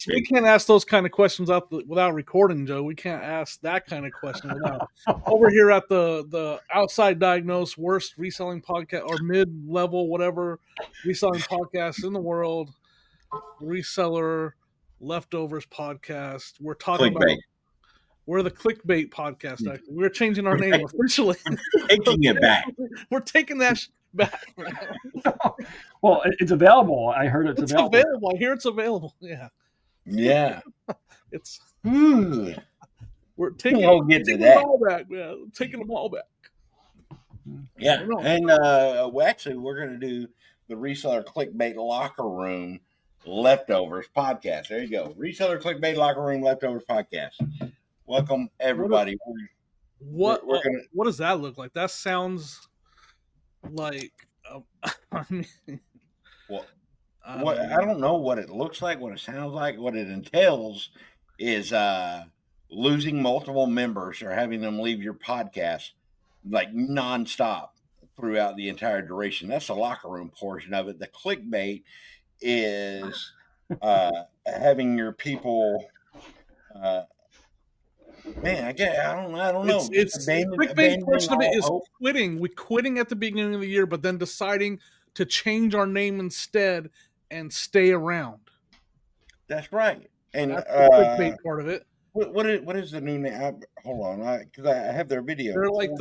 we can't ask those kind of questions without recording, Joe. We can't ask that kind of question without. Over here at the Outside Diagnosed worst reselling podcast or mid-level whatever reselling podcast in the world, Reseller Leftovers podcast. We're talking about. We're the clickbait podcast. Actually, we're changing our name officially. Taking it back. We're taking that back. Well, it's available. I heard it's available. I hear it's available. Yeah. Yeah. It's. We're taking them all back. Yeah, taking them all back. Yeah, and actually, we're going to do the Reseller Clickbait Locker Room Leftovers podcast. There you go, Reseller Clickbait Locker Room Leftovers podcast. Welcome everybody. What does that look like? That sounds like. I mean, I don't know what it looks like, what it sounds like, what it entails is losing multiple members or having them leave your podcast like nonstop throughout the entire duration. That's the locker room portion of it. The clickbait is having your people. Man, I don't know. It's the clickbait portion of it is quitting. We're quitting at the beginning of the year, but then deciding to change our name instead and stay around. That's right. And that's the clickbait part of it. What is the new name? Hold on, because I have their video. They're like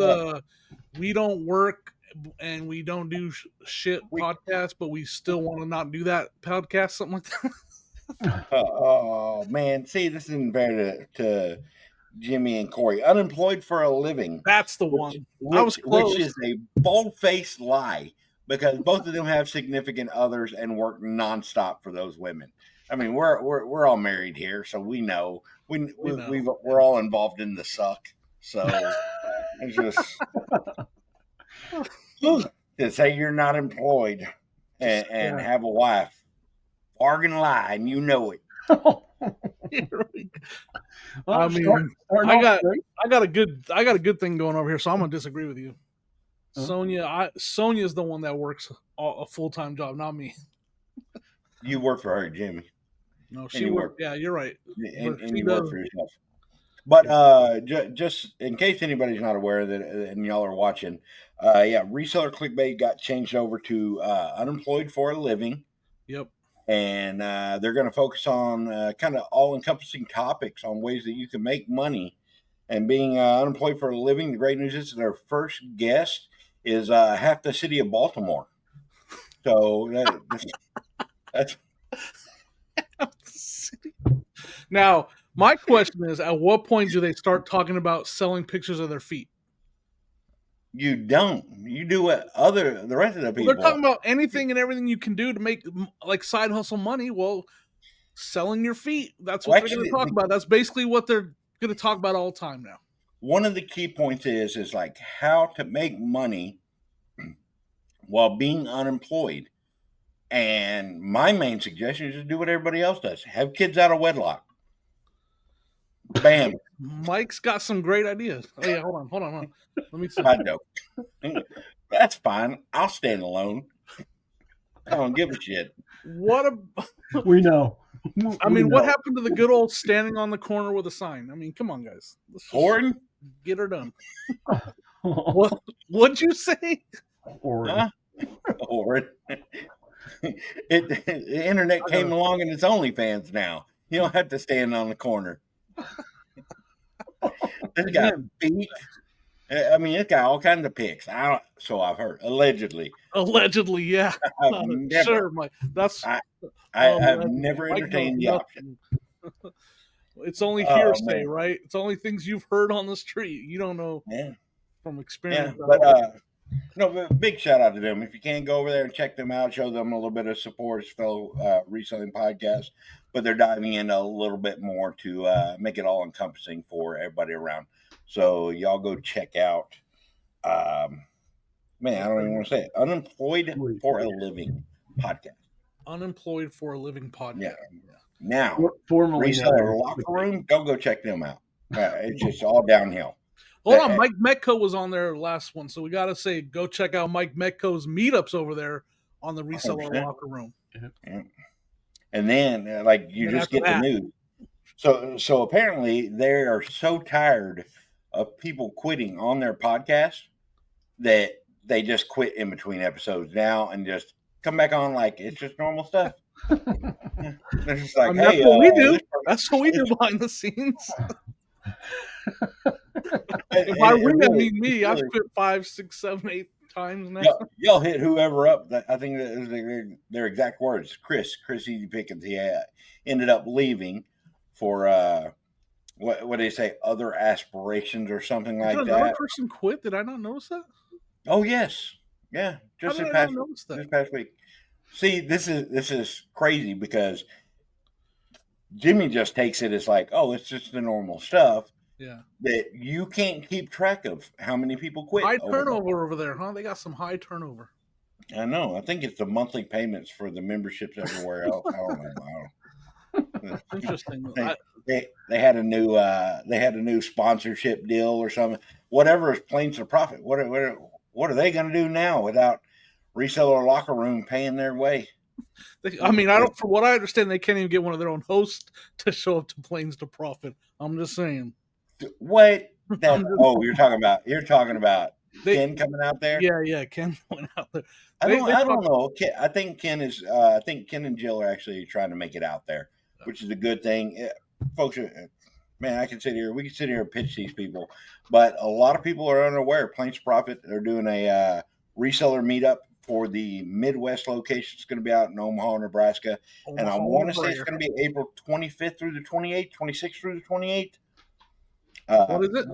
we don't work and we don't do shit podcast, but we still want to not do that podcast, something like that. Oh man, see, this isn't fair to Jimmy and Corey. Unemployed for a living. That's the one. I was close. Which is a bold-faced lie because both of them have significant others and work nonstop for those women. I mean, we're all married here, so we know we're all involved in the suck. So it's just to say you're not employed and have a wife, bargain lie, and you know it. I mean, I got a good thing going over here, so I'm gonna disagree with you. Sonia is the one that works a full-time job, not me. You work for her, Jimmy. No, she worked. Yeah, you're right. And you work for yourself. But just in case anybody's not aware of that, and y'all are watching, Reseller Clickbait got changed over to Unemployed for a Living. Yep. And they're going to focus on kind of all-encompassing topics on ways that you can make money. And being unemployed for a living, the great news is their first guest is half the city of Baltimore. So that's... Now, my question is, at what point do they start talking about selling pictures of their feet? You don't. You do what the rest of the people. They're talking about anything and everything you can do to make like side hustle money. Well, selling your feet. That's what they're going to talk about. That's basically what they're going to talk about all the time now. One of the key points is like how to make money while being unemployed. And my main suggestion is to do what everybody else does. Have kids out of wedlock. Bam. Mike's got some great ideas. Oh yeah, hold on. Let me see. I know. That's fine. I'll stand alone. I don't give a shit. We know. I mean, what happened to the good old standing on the corner with a sign? I mean, come on, guys. Horn? Get her done. What'd you say? Horn. Horn. The internet came along and it's OnlyFans now. You don't have to stand on the corner. This guy feet. I mean, it's got all kinds of pics. So I've heard. Allegedly, yeah. Sure, Mike. I've never entertained the option. It's only hearsay, right? It's only things you've heard on the street. You don't know from experience. Yeah, but big shout out to them. If you can go over there and check them out, show them a little bit of support as fellow reselling podcast. But they're diving in a little bit more to make it all encompassing for everybody around. So y'all go check out. I don't even want to say it. Unemployed for a Living podcast. Unemployed for a Living podcast. Yeah. Now, Reseller Locker Room. Go check them out. It's just all downhill. Hold on, Mike Metco was on there last one, so we got to say go check out Mike Metco's meetups over there on the Reseller Locker Room. Yeah. and then like you Then just after get the that, news. So apparently they are so tired of people quitting on their podcast that they just quit in between episodes now and just come back on like it's just normal stuff. Yeah. They're just like, that's hey, what we do. this That's what we do behind the scenes. and If I it mean really, me, I've really quit 5, 6, 7, 8 times now. y'all hit whoever up. I think that is their exact words. Chris Easy Pickens. He ended up leaving for what do they say? Other aspirations or something Did like another that. person quit? Did I not notice that? Oh yes, yeah. How Just did I not notice this that? past week. See, this is crazy because Jimmy just takes it as like, oh, it's just the normal stuff. Yeah. That you can't keep track of how many people quit. High turnover over there, huh? They got some high turnover. I know. I think it's the monthly payments for the memberships everywhere else. I don't know. Interesting. They had a new sponsorship deal or something. Whatever is Planes to Profit. What are they going to do now without Reseller Locker Room paying their way? I mean, I don't. From what I understand, they can't even get one of their own hosts to show up to Planes to Profit. I'm just saying. What? You're talking about Ken coming out there. Yeah, Ken went out there. I don't know. I think Ken and Jill are actually trying to make it out there, which is a good thing. Folks, man, we can sit here and pitch these people, but a lot of people are unaware. Planes to Profit, they're doing a reseller meetup for the Midwest location. It's going to be out in Omaha, Nebraska, and I want to say it's going to be April 25th through the 28th, 26th through the 28th. What is it?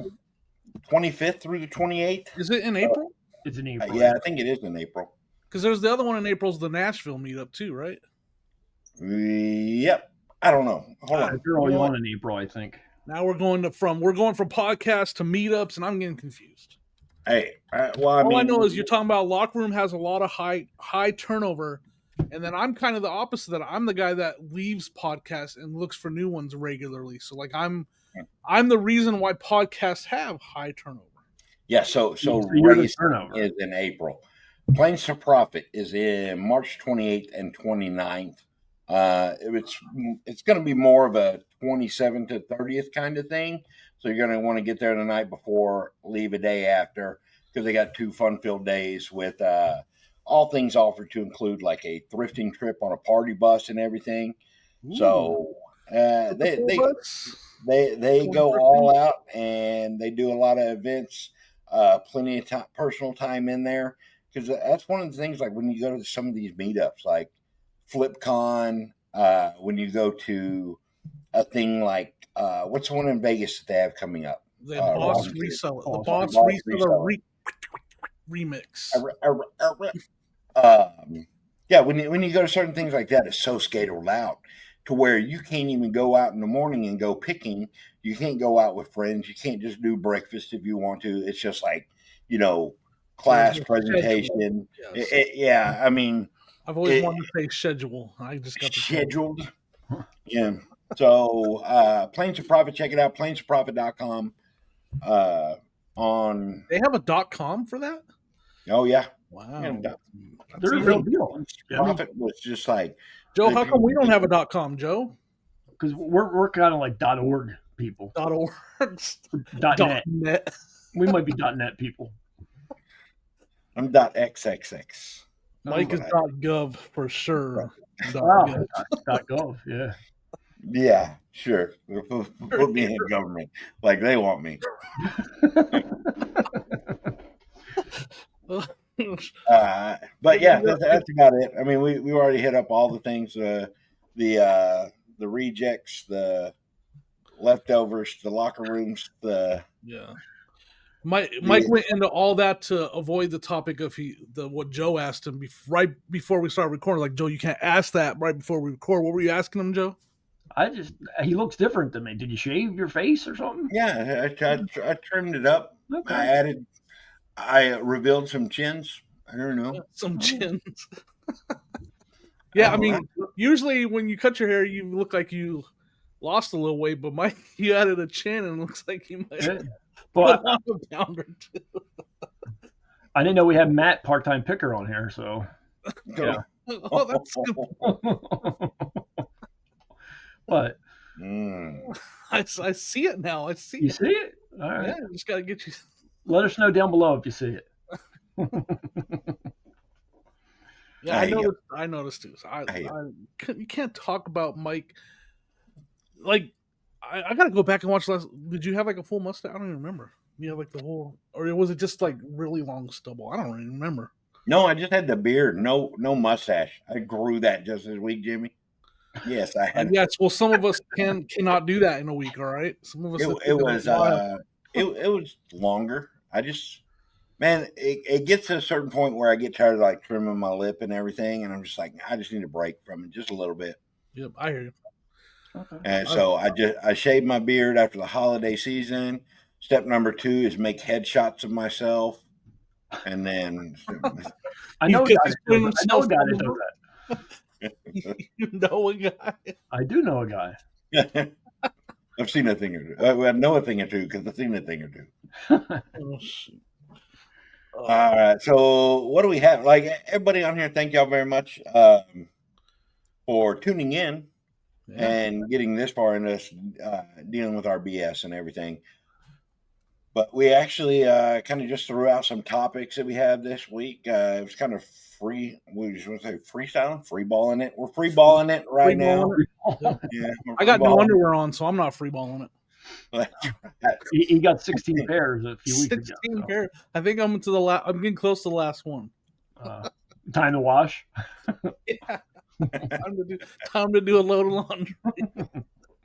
25th through the 28th. Is it in April? It's in April. Yeah, I think it is in April. Because there's the other one in April's the Nashville meetup too, right? Yep. I don't know. Hold on. They're all on in April, I think. Now we're going from podcasts to meetups, and I'm getting confused. Hey, I know is you're talking about Locker Room has a lot of high turnover, and then I'm kind of the opposite. That I'm the guy that leaves podcasts and looks for new ones regularly. So like I'm the reason why podcasts have high turnover. Yeah. So race is in April. Planes to Profit is in March 28th and 29th. It's going to be more of a 27th to 30th kind of thing. So you're going to want to get there the night before, leave a day after, because they got 2 fun-filled days with all things offered to include like a thrifting trip on a party bus and everything. Ooh. So they go all out and they do a lot of events, plenty of time, personal time in there, because that's one of the things. Like when you go to some of these meetups, like FlipCon, when you go to a thing like what's the one in Vegas that they have coming up? The Boss Reseller. The Boss Reseller remix. Yeah, when you go to certain things like that, it's so scattered out to where you can't even go out in the morning and go picking. You can't go out with friends. You can't just do breakfast if you want to. It's just like, class presentation. Yes. I mean, I've always wanted to say schedule. I just got scheduled. Yeah. So Planes to Profit, check it out. Planes2Profit.com. They have a .com for that? Oh yeah. Wow. They're a real deal. Profit was just like, Joe, how come we don't have a .com, Joe? Because we're kind of like .org people. .org. .net. We might be .net people. I'm .xxx. Mike is .gov for sure. .gov, yeah. Yeah, sure. Put me in government like they want me. But yeah, that's about it. I mean, we already hit up all the things: the rejects, the leftovers, the locker rooms, Mike went into all that to avoid the topic of what Joe asked him right before we started recording. Like, Joe, you can't ask that right before we record. What were you asking him, Joe? He looks different than me. Did you shave your face or something? Yeah, I trimmed it up. Okay. I revealed some chins. I don't know. Some chins. Yeah, I mean, usually when you cut your hair, you look like you lost a little weight, but Mike, you added a chin and it looks like you might have put on a pound or 2. I didn't know we had Matt, part-time picker, on here, so yeah. Oh, that's good. What? I see it now. I see You it. see it? All right. Yeah, just gotta get you. Let us know down below if you see it. Yeah, I There you go. noticed. I noticed too. So Hey, you can't talk about Mike. Like, I gotta go back and watch last. Did you have like a full mustache? I don't even remember. You have like the whole, or was it just like really long stubble? I don't even remember. no, I just had the beard, no mustache. I grew that just this week, Jimmy. Yes, I had. Yes, well, some of us cannot do that in a week. All right, some of us that It take a was while. it was longer. I just man, it gets to a certain point where I get tired of like trimming my lip and everything, and I'm just like, I just need a break from it just a little bit. Yep, I hear you. Okay. And so I shaved my beard after the holiday season. Step number 2 is make headshots of myself, and then I know a Because guy he's that putting does that. I know a himself guy on that the does book. that. You know a guy. I do know a guy. I've seen a thing or two. I know a thing or two because I've seen a thing or two. Oh, shoot. All right. So what do we have? Like everybody on here, thank y'all very much for tuning in Yeah. and getting this far in us dealing with our BS and everything. But we actually kind of just threw out some topics that we have this week. It was kind of free. We just want to say freestyling, freeballing it. We're freeballing it right now. Yep. Yeah, I got new underwear on, so I'm not freeballing it. He got 16 pairs a few weeks ago. 16 pairs. I think I'm into the last. I'm getting close to the last one. Time to wash. Yeah. Time to do a load of laundry.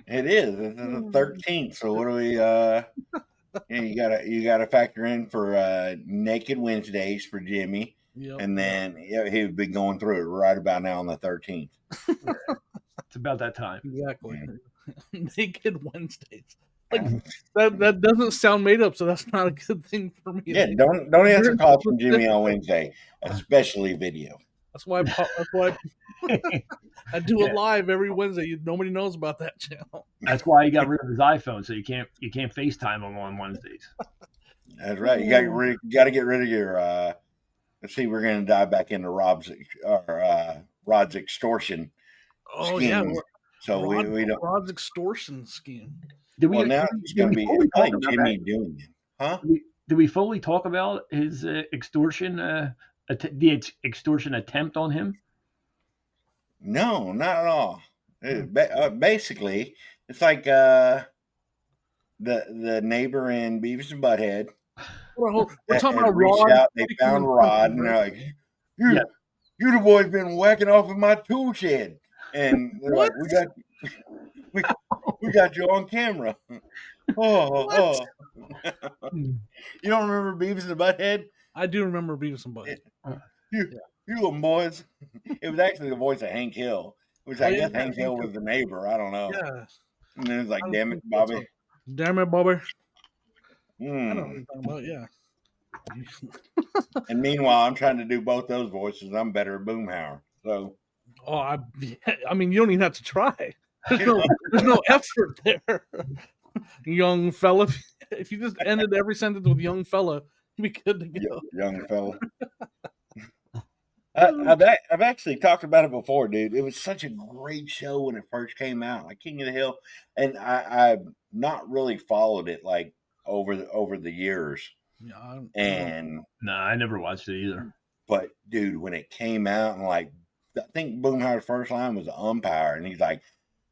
It is. It's the 13th. So what do we? You gotta factor in for Naked Wednesdays for Jimmy, Yep. and then he would be going through it right about now on the 13th. It's about that time. Exactly. Naked Wednesdays. Like that doesn't sound made up, so that's not a good thing for me. Yeah, don't answer calls from Jimmy on Wednesday, especially video. That's why I do it live every Wednesday. Nobody knows about that channel. That's why he got rid of his iPhone, so you can't FaceTime him on Wednesdays. That's right. You got to get rid of your. Let's see. We're going to dive back into Rod's extortion. Oh scheme. yeah. So we don't. Rod's extortion scheme. Did we? Well, now it's going to be like Jimmy doing it, huh? Did we fully talk about his extortion? The extortion attempt on him? No, not at all. Basically, it's like the neighbor in Beavis and Butthead. We're talking about reached Rod. out, they found Rod, and they're like, "You the boy's been whacking off in my tool shed," and they're like, "We got you on camera." Oh. You don't remember Beavis and Butthead? I do remember Beavis and Butthead. You little boys. It was actually the voice of Hank Hill, which I guess Hank Hill was the neighbor. I don't know. Yeah. And then it's like, damn it, Bobby. Damn it, Bobby. I know what you're talking about, yeah. And meanwhile, I'm trying to do both those voices. I'm better at Boomhauer. So, I mean, you don't even have to try. There's no effort there, young fella. If you just ended every sentence with "young fella," you'd be good to go. Young fella. I've actually talked about it before, dude. It was such a great show when it first came out, like King of the Hill, and I've not really followed it like over the years. Yeah, no, I never watched it either. But dude, when it came out, and like I think Boomhauer's first line was the umpire, and he's like,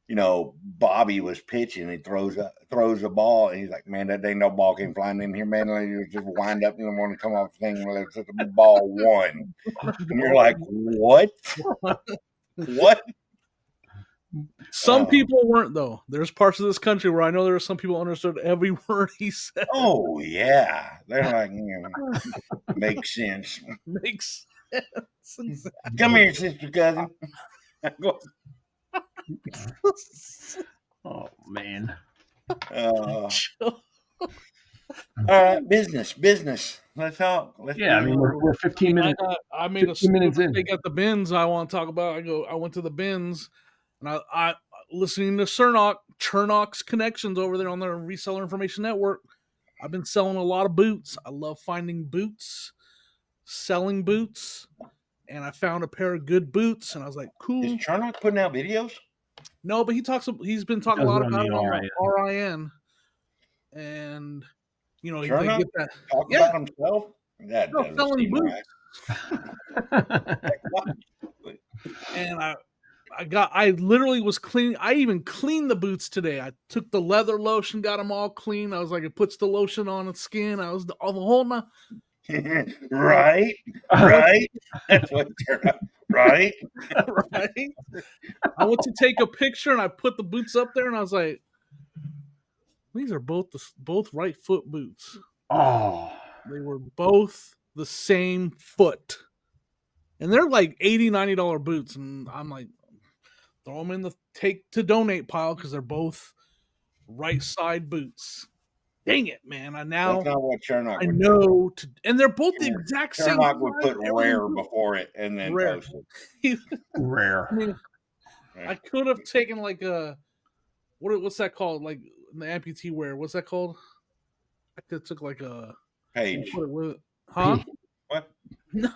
Bobby was pitching, and he throws the ball, and he's like, "Man, that ain't no ball came flying in here, man. You just wind up and want to come off the thing where it's just a ball one." And you're like, "What? What?" Some people weren't though. There's parts of this country where I know there are some people understood every word he said. Oh yeah, they're like, makes sense. Makes sense. Exactly. Come here, sister cousin. Oh man. All right, business. Let's talk. I mean, we're 15 minutes. I made a minutes in. mistake at the bins. I want to talk about. I went to the bins, and I listening to Chernok's connections over there on their Reseller Information Network. I've been selling a lot of boots. I love finding boots, selling boots, and I found a pair of good boots, and I was like, "Cool." Is Chernok putting out videos? No, but he's been talking a Does lot it on about the it on RIN. the RIN, and you know they Chernock get that. talk Yeah, about himself. That no, doesn't selling seem boots, right. and I literally was clean. I even cleaned the boots today. I took the leather lotion, got them all clean. I was like, it puts the lotion on its skin. I was all the whole night. Right. That's what Chernock. Right. Right. I went to take a picture and I put the boots up there and I was like, these are both right foot boots. Oh, They were both the same foot. And they're like $80, $90 boots. And I'm like, throw them in the take to donate pile because they're both right side boots. Dang it, man. That's Now not what Chernock I would do. know. And they're both the exact same Chernock would size. put rare before it and then Rare. post it. rare. I mean, I could have taken like a what's that called? Like the amputee wear. What's that called? I could have took like a Page. put it with, huh? What? No.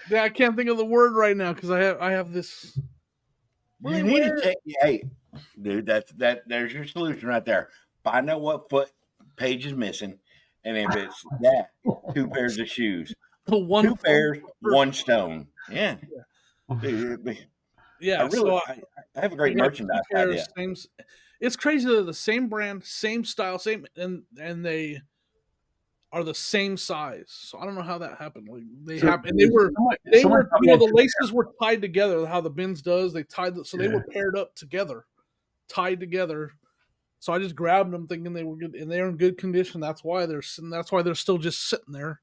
Yeah, I can't think of the word right now because I have this. You need to take. Hey, dude, there's your solution right there. Find out what foot Page is missing, and if it's that, 2 pairs of shoes, The one 2 pairs, 1 stone. Yeah. Dude, Yeah, I have a great merchandise idea. It's crazy. They're the same brand, same style, same, and they are the same size. So I don't know how that happened. Like they were, you know, the laces were tied together. How the bins does, they they were paired up together, tied together. So I just grabbed them, thinking they were good, and they're in good condition. That's why they're still just sitting there.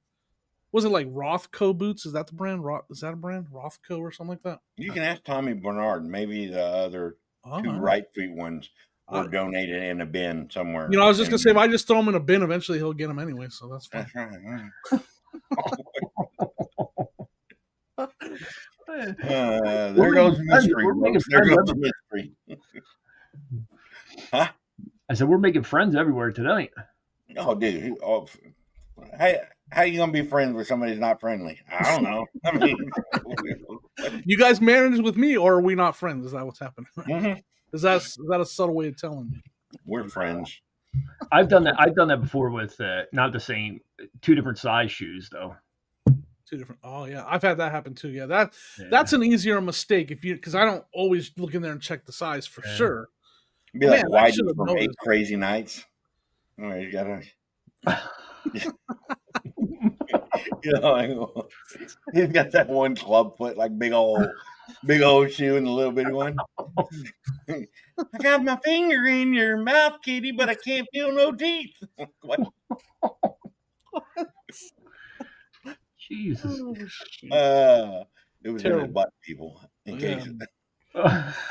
Was it like Rothko boots? Is that the brand? Is that a brand? Rothko or something like that? You can ask Tommy Bernard. Maybe the other 2 right feet ones were donated in a bin somewhere. You know, I was just gonna say, if I just throw them in a bin, eventually he'll get them anyway. So that's fine. That's right. There goes mystery. There goes the mystery. Huh? I said we're making friends everywhere tonight. Oh, dude. How you gonna be friends with somebody who's not friendly? I don't know. I mean, you guys manage with me, or are we not friends? Is that what's happening? Mm-hmm. Is that a subtle way of telling me? We're friends. I've done that before with not the same, 2 different size shoes though. 2 different. Oh yeah, I've had that happen too. Yeah, that's an easier mistake because I don't always look in there and check the size for sure. Be like, why do you from 8 Crazy Nights? Oh, you gotta. You know, he's got that one club foot, like big old shoe, and the little bitty one. I got my finger in your mouth, kitty, but I can't feel no teeth. What? Jesus. It was in his butt, people. In case.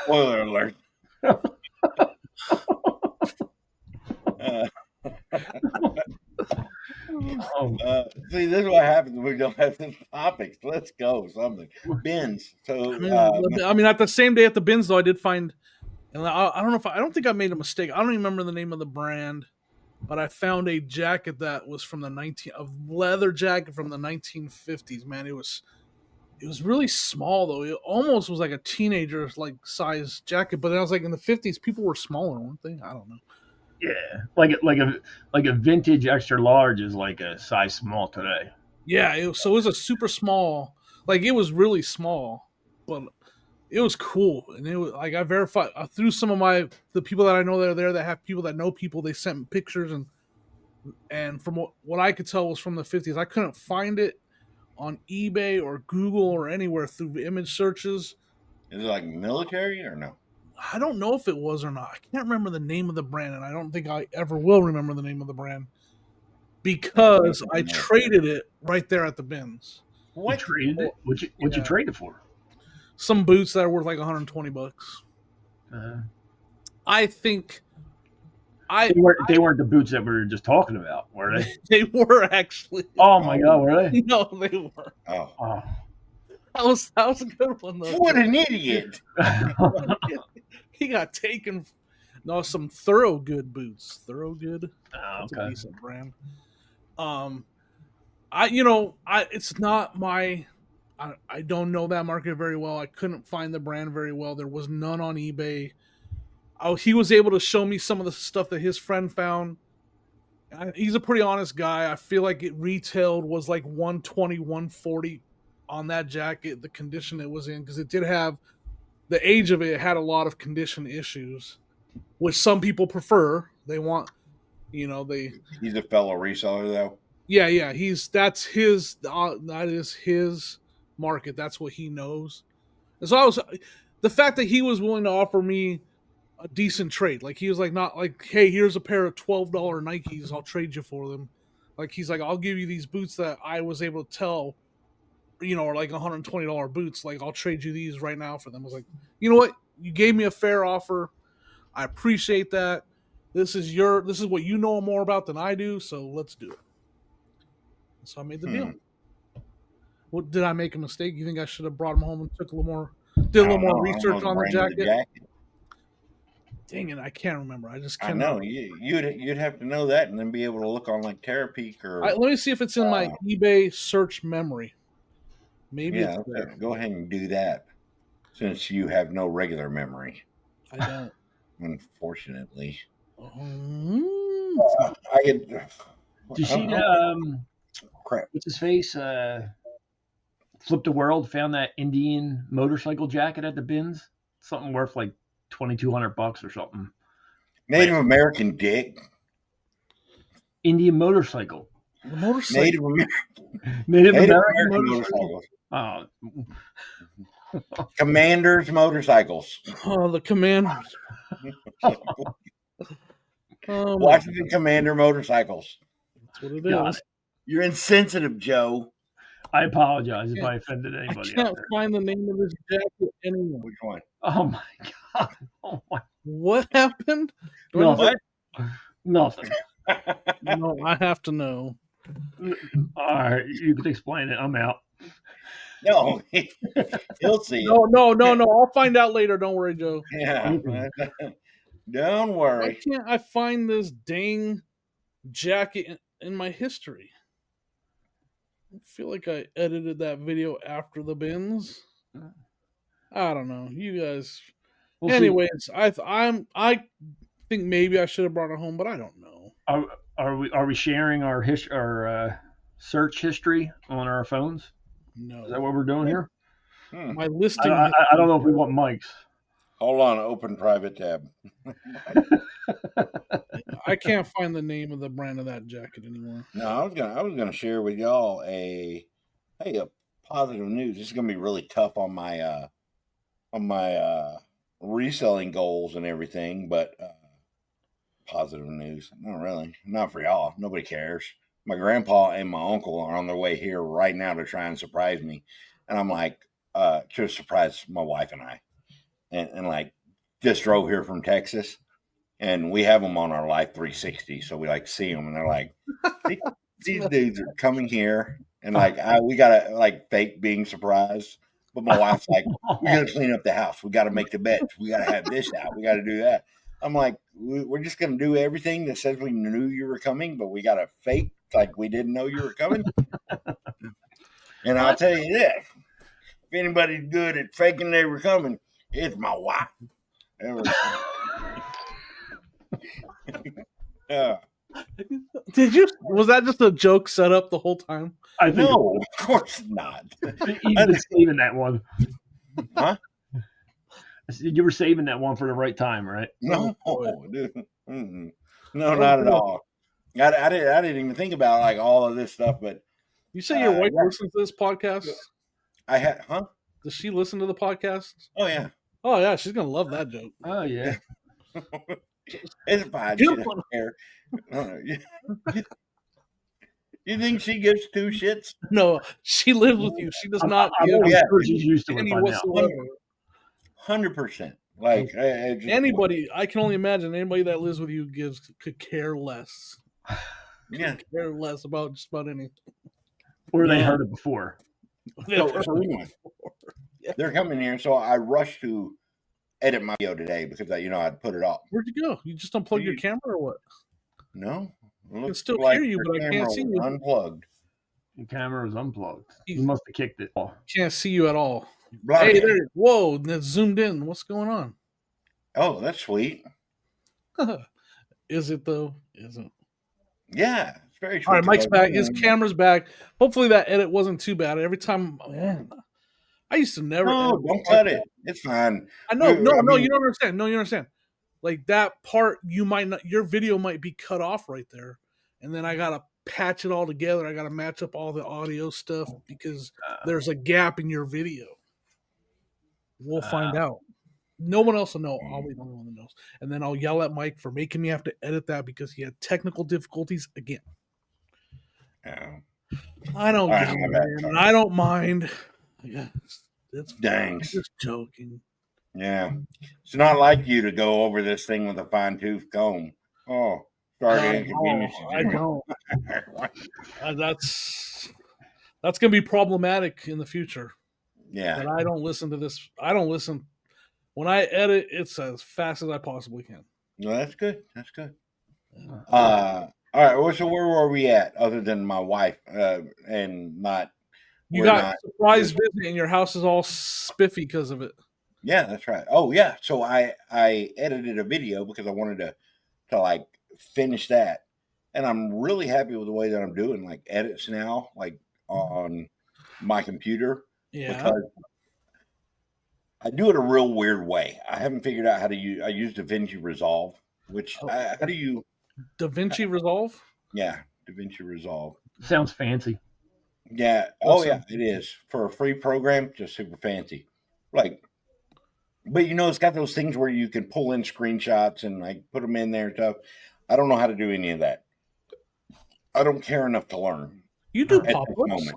Spoiler alert. See, this is what happens when we don't have the topics. Let's go. Something. Bins. So, I mean, at the same day at the bins, though, I did find, and I don't know I don't think I made a mistake. I don't even remember the name of the brand, but I found a jacket that was from a leather jacket from the 1950s. Man, it was really small though. It almost was like a teenager like size jacket, but I was like in the 50s, people were smaller, weren't they? I don't know. Yeah, like a vintage extra large is like a size small today. Yeah, it was a super small. Like it was really small, but it was cool, and it was like I verified through some of the people that I know that are there that have people that know people. They sent me pictures, and from what I could tell was from the 50s. I couldn't find it on eBay or Google or anywhere through image searches. Is it like military or no? I don't know if it was or not. I can't remember the name of the brand, and I don't think I ever will remember the name of the brand because I traded it right there at the bins. What? You traded it? What'd you trade it for? Some boots that are worth like $120. I think they weren't the boots that we were just talking about, were they? They were actually. Oh my God, were they? No, they were. Oh. That was a good one though. What an idiot! He got taken. No, some Thorogood boots. Thorogood. Oh, okay. That's a decent brand. It's not my I don't know that market very well. I couldn't find the brand very well. There was none on eBay. He was able to show me some of the stuff that his friend found. He's a pretty honest guy. I feel like it retailed was like 120, 140 on that jacket, the condition it was in, because it did have the age of it had a lot of condition issues, which some people prefer. They want, He's a fellow reseller though. yeah, that is his market. That's what he knows. And so the fact that he was willing to offer me a decent trade. Like he was like, not like, hey, here's a pair of $12 Nikes, I'll trade you for them. Like he's like, I'll give you these boots that I was able to tell, are like $120 boots. Like I'll trade you these right now for them. I was like, you know what? You gave me a fair offer. I appreciate that. This is what you know more about than I do. So let's do it. So I made the deal. What, did I make a mistake? You think I should have brought him home and did a little more research on the jacket? Dang it, I can't remember. I just can't. I know you'd have to know that and then be able to look on like Terapeak or. Let me see if it's in my eBay search memory. Maybe it's there. Go ahead and do that, since you have no regular memory. I don't. Unfortunately. I get. Did she? Crap. What's his face? Flipped the world. Found that Indian motorcycle jacket at the bins. Something worth like $2,200 or something. Native American dick. Indian motorcycle. The motorcycle. Native American motorcycles. Oh. Commanders motorcycles. Oh, the Commanders. Washington Commander motorcycles. That's what it is. You're insensitive, Joe. I apologize if I offended anybody. I can't find the name of this jacket anymore. Which one? Oh my god! Oh my! What happened? Nothing. Nothing. No, I have to know. All right, you can explain it. I'm out. No, he'll see it. No. I'll find out later. Don't worry, Joe. Yeah. Don't worry. Why can't I find this dang jacket in my history? I feel like I edited that video after the bins. I don't know. You guys. Anyways, I think maybe I should have brought it home, but I don't know. Are we sharing our search history on our phones? No. Is that what we're doing here? My listing. I don't know if we want mics. Hold on, open private tab. I can't find the name of the brand of that jacket anymore. No, I was gonna share with y'all a positive news. This is gonna be really tough on my reselling goals and everything, but positive news. Not really. Not for y'all. Nobody cares. My grandpa and my uncle are on their way here right now to try and surprise me. And I'm like, to surprise my wife and I. And like, just drove here from Texas. And we have them on our Life 360. So we like see them and they're like, these dudes are coming here. And like, we got to like fake being surprised. But my wife's like, we got to clean up the house. We got to make the beds. We got to have this out. We got to do that. I'm like, we're just going to do everything that says we knew you were coming, but we got to fake like we didn't know you were coming. And I'll tell you this, if anybody's good at faking they were coming, it's my wife. Was that just a joke set up the whole time? No, of course not. You've been saving that one. Huh? You were saving that one for the right time, right? No, dude. Mm-mm. No, not at all. I didn't even think about like all of this stuff, but you say your wife listens to this podcast? Does she listen to the podcast? Oh yeah. Oh yeah, she's gonna love that joke. Oh yeah. It's fine. She doesn't care. You think she gives two shits? No, she lives with you. She does not. She's used to it by now. 100%. Like anybody, I can only imagine anybody that lives with you could care less. Yeah, care less about just about anything. Or they heard it before. So anyway, they're coming here, so I rushed to edit my video today because I'd put it off. Where'd you go? You just unplugged your camera or what? No, I can still hear you, but I can't see you. Unplugged. Your camera was unplugged. He's- You must have kicked it. Oh, Can't see you at all. Bloody Hey hell. there! Whoa! That's zoomed in. What's going on? Oh, that's sweet. Is it though? Isn't. Yeah, it's very sweet. All right, Mike's back. His Mm. camera's back. Hopefully that edit wasn't too bad. Every time, man, I used to never. No, edit don't cut it. It's fine. I know. No, I no, mean- you don't understand. No, you understand. Like that part, you might not. Your video might be cut off right there, and then I gotta patch it all together. I gotta match up all the audio stuff because there's a gap in your video. We'll find out. No one else will know. I'll be the only one that knows. And then I'll yell at Mike for making me have to edit that because he had technical difficulties again. Yeah. I don't All right, get it, my bad, man, sorry. and I don't mind. Yeah, it's Dang. I'm just joking. Yeah. It's not like you to go over this thing with a fine tooth comb. Oh, sorry to inconvenience you. I don't. That's gonna be problematic in the future. Yeah. But I don't listen to this. I don't listen. When I edit, it's as fast as I possibly can. No, that's good. That's good. All right. Well, so where were we at other than my wife and not? You we're got not surprise just- visit, and your house is all spiffy because of it. Yeah, that's right. Oh, yeah. So I edited a video because I wanted to like finish that, and I'm really happy with the way that I'm doing like edits now, like on my computer. Yeah. Because I do it a real weird way. I haven't figured out how to use. I use DaVinci Resolve, which how do you? DaVinci Resolve. Yeah, DaVinci Resolve. sounds fancy. Yeah. Oh, yeah. It is for a free program. Just super fancy. Like, but it's got those things where you can pull in screenshots and like put them in there and stuff. I don't know how to do any of that. I don't care enough to learn You do at this pop-ups. moment.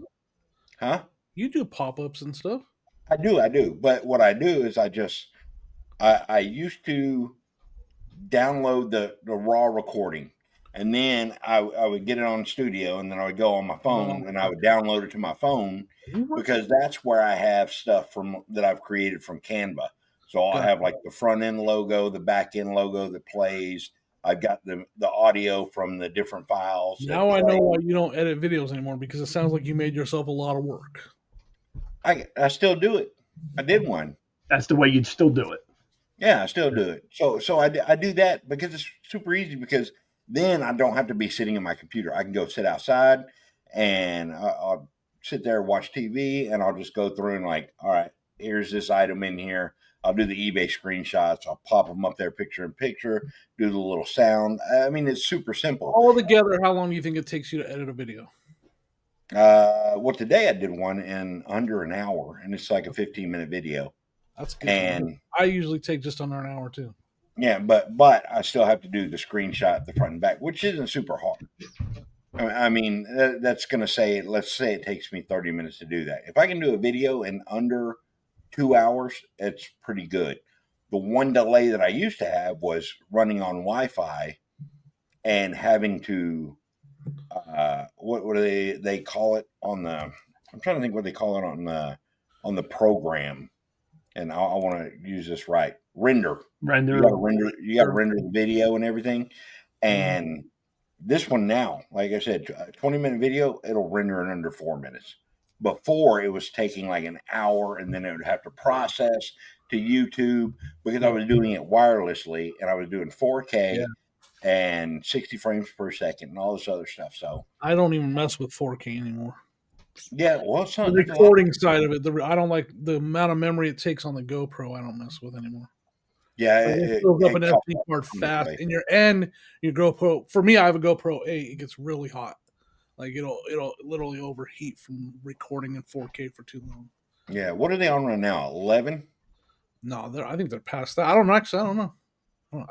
Huh? You do pop-ups and stuff. I do. But what I do is I used to download the raw recording, and then I would get it on studio, and then I would go on my phone and I would download it to my phone because that's where I have stuff from that I've created from Canva. So I'll have like the front end logo, the back end logo that plays. I've got the audio from the different files. Now I know why you don't edit videos anymore, because it sounds like you made yourself a lot of work. I still do it. I did one. That's the way you'd still do it. Yeah, I still do it. So I do that because it's super easy, because then I don't have to be sitting in my computer. I can go sit outside and I'll sit there, watch TV, and I'll just go through and like, all right, here's this item in here. I'll do the eBay screenshots. I'll pop them up there picture in picture, do the little sound. I mean, it's super simple. All together, how long do you think it takes you to edit a video? Well, today I did one in under an hour, and it's like a 15-minute video. That's good. And I usually take just under an hour too. yeah, but I still have to do the screenshot, the front and back, which isn't super hard. I mean, that's going to say, let's say it takes me 30 minutes to do that. If I can do a video in under 2 hours, it's pretty good. The one delay that I used to have was running on Wi-Fi and having to, what do they call it on the, I'm trying to think what they call it on the program. And I want to use this right. Render. You got to render the video and everything. And this one now, like I said, a 20-minute video, it'll render in under 4 minutes. Before, it was taking like an hour, and then it would have to process to YouTube, because I was doing it wirelessly, and I was doing 4K and 60 frames per second and all this other stuff. So I don't even mess with 4K anymore. yeah, well, it's not The recording side of it, I don't like the amount of memory it takes on the GoPro. I don't mess with anymore. Yeah, It fills up an SD card fast, and your GoPro. For me, I have a GoPro 8. It gets really hot. Like it'll literally overheat from recording in 4K for too long. Yeah, what are they on right now? 11? No, I think they're past that. I don't know.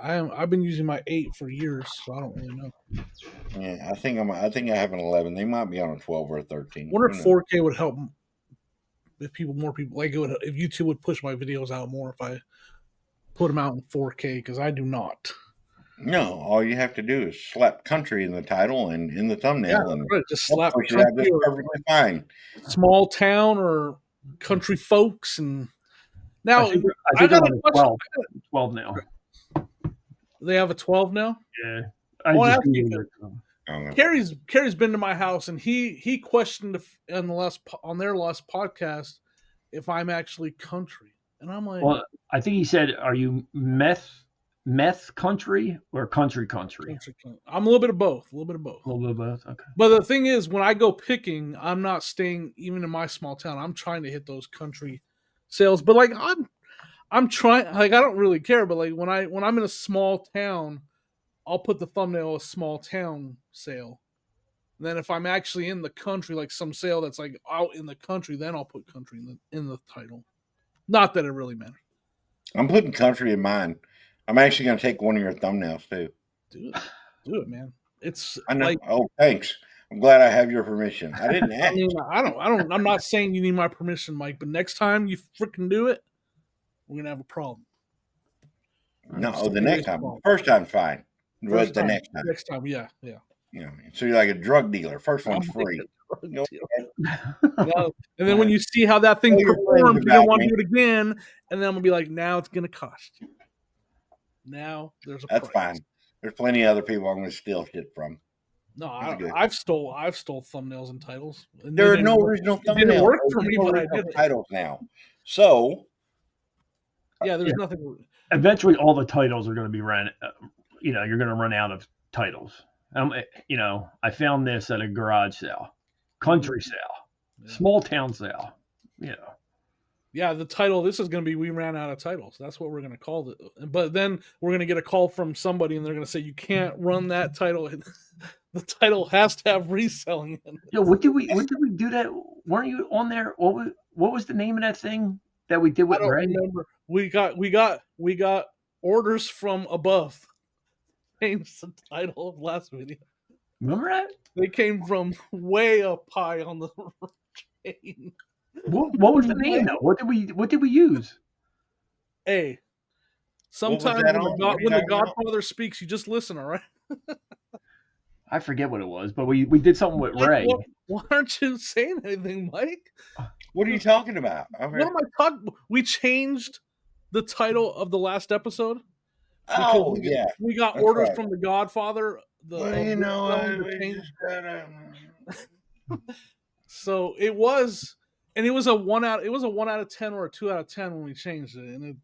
I've been using my 8 for years, so I don't really know. Yeah, I think I have an 11. They might be on a 12 or a 13. I wonder if 4K would help if more people like it would. If YouTube would push my videos out more if I put them out in 4K, because I do not. No, all you have to do is slap country in the title and in the thumbnail, and just slap push it out just country perfectly fine. Small town or country folks. And now I think I got I'm a on question. 12 now. They have a 12 now. Yeah. I want to ask just you, Googled it. Carrie's been to my house, and he questioned on their last podcast if I'm actually country, and I'm like, well, I think he said, "Are you meth country or country?" country. I'm a little bit of both. A little bit of both. Okay. But the thing is, when I go picking, I'm not staying even in my small town. I'm trying to hit those country sales. But like I'm trying. Like I don't really care. But like when I'm in a small town, I'll put the thumbnail a small town sale. And then if I'm actually in the country, like some sale that's like out in the country, then I'll put country in the title. Not that it really matters. I'm putting country in mine. I'm actually going to take one of your thumbnails too. Do it, man. It's I know. like, Oh, thanks. I'm glad I have your permission. I didn't ask. I mean, I don't. I'm not saying you need my permission, Mike. But next time you freaking do it, we're gonna have a problem. No, the next time. First time's fine. But the next time. Next time, yeah. So you're like a drug dealer. First one's free. And then when you see how that thing performs, you're gonna want to do it again, and then I'm gonna be like, now it's gonna cost you. Now there's a That's price. fine. There's plenty of other people I'm gonna steal shit from. No, I've stole thumbnails and titles. And there are no original thumbnails. It didn't work for me, but I did titles now. So yeah, there's nothing. Eventually, all the titles are going to be ran. You're going to run out of titles. I found this at a garage sale, country sale, small town sale. Yeah, the title. This is going to be "We ran out of titles." That's what we're going to call it. But then we're going to get a call from somebody, and they're going to say, "You can't run that title. The title has to have reselling in it." Yeah, what did we do that? Weren't you on there? What was the name of that thing that we did with Ray? Remember. We got orders from above. Changed the title of last video. Remember that? They came from way up high on the chain. What was the name though? What did we use? Hey, sometimes when the Godfather speaks, you just listen, all right? I forget what it was, but we did something with Ray. Why aren't you saying anything, Mike? What are you talking about? What am I talking? We changed the title of the last episode. Oh, we got orders from the Godfather. So it was, and it was a 1 out of 10 or a 2 out of 10 when we changed it, and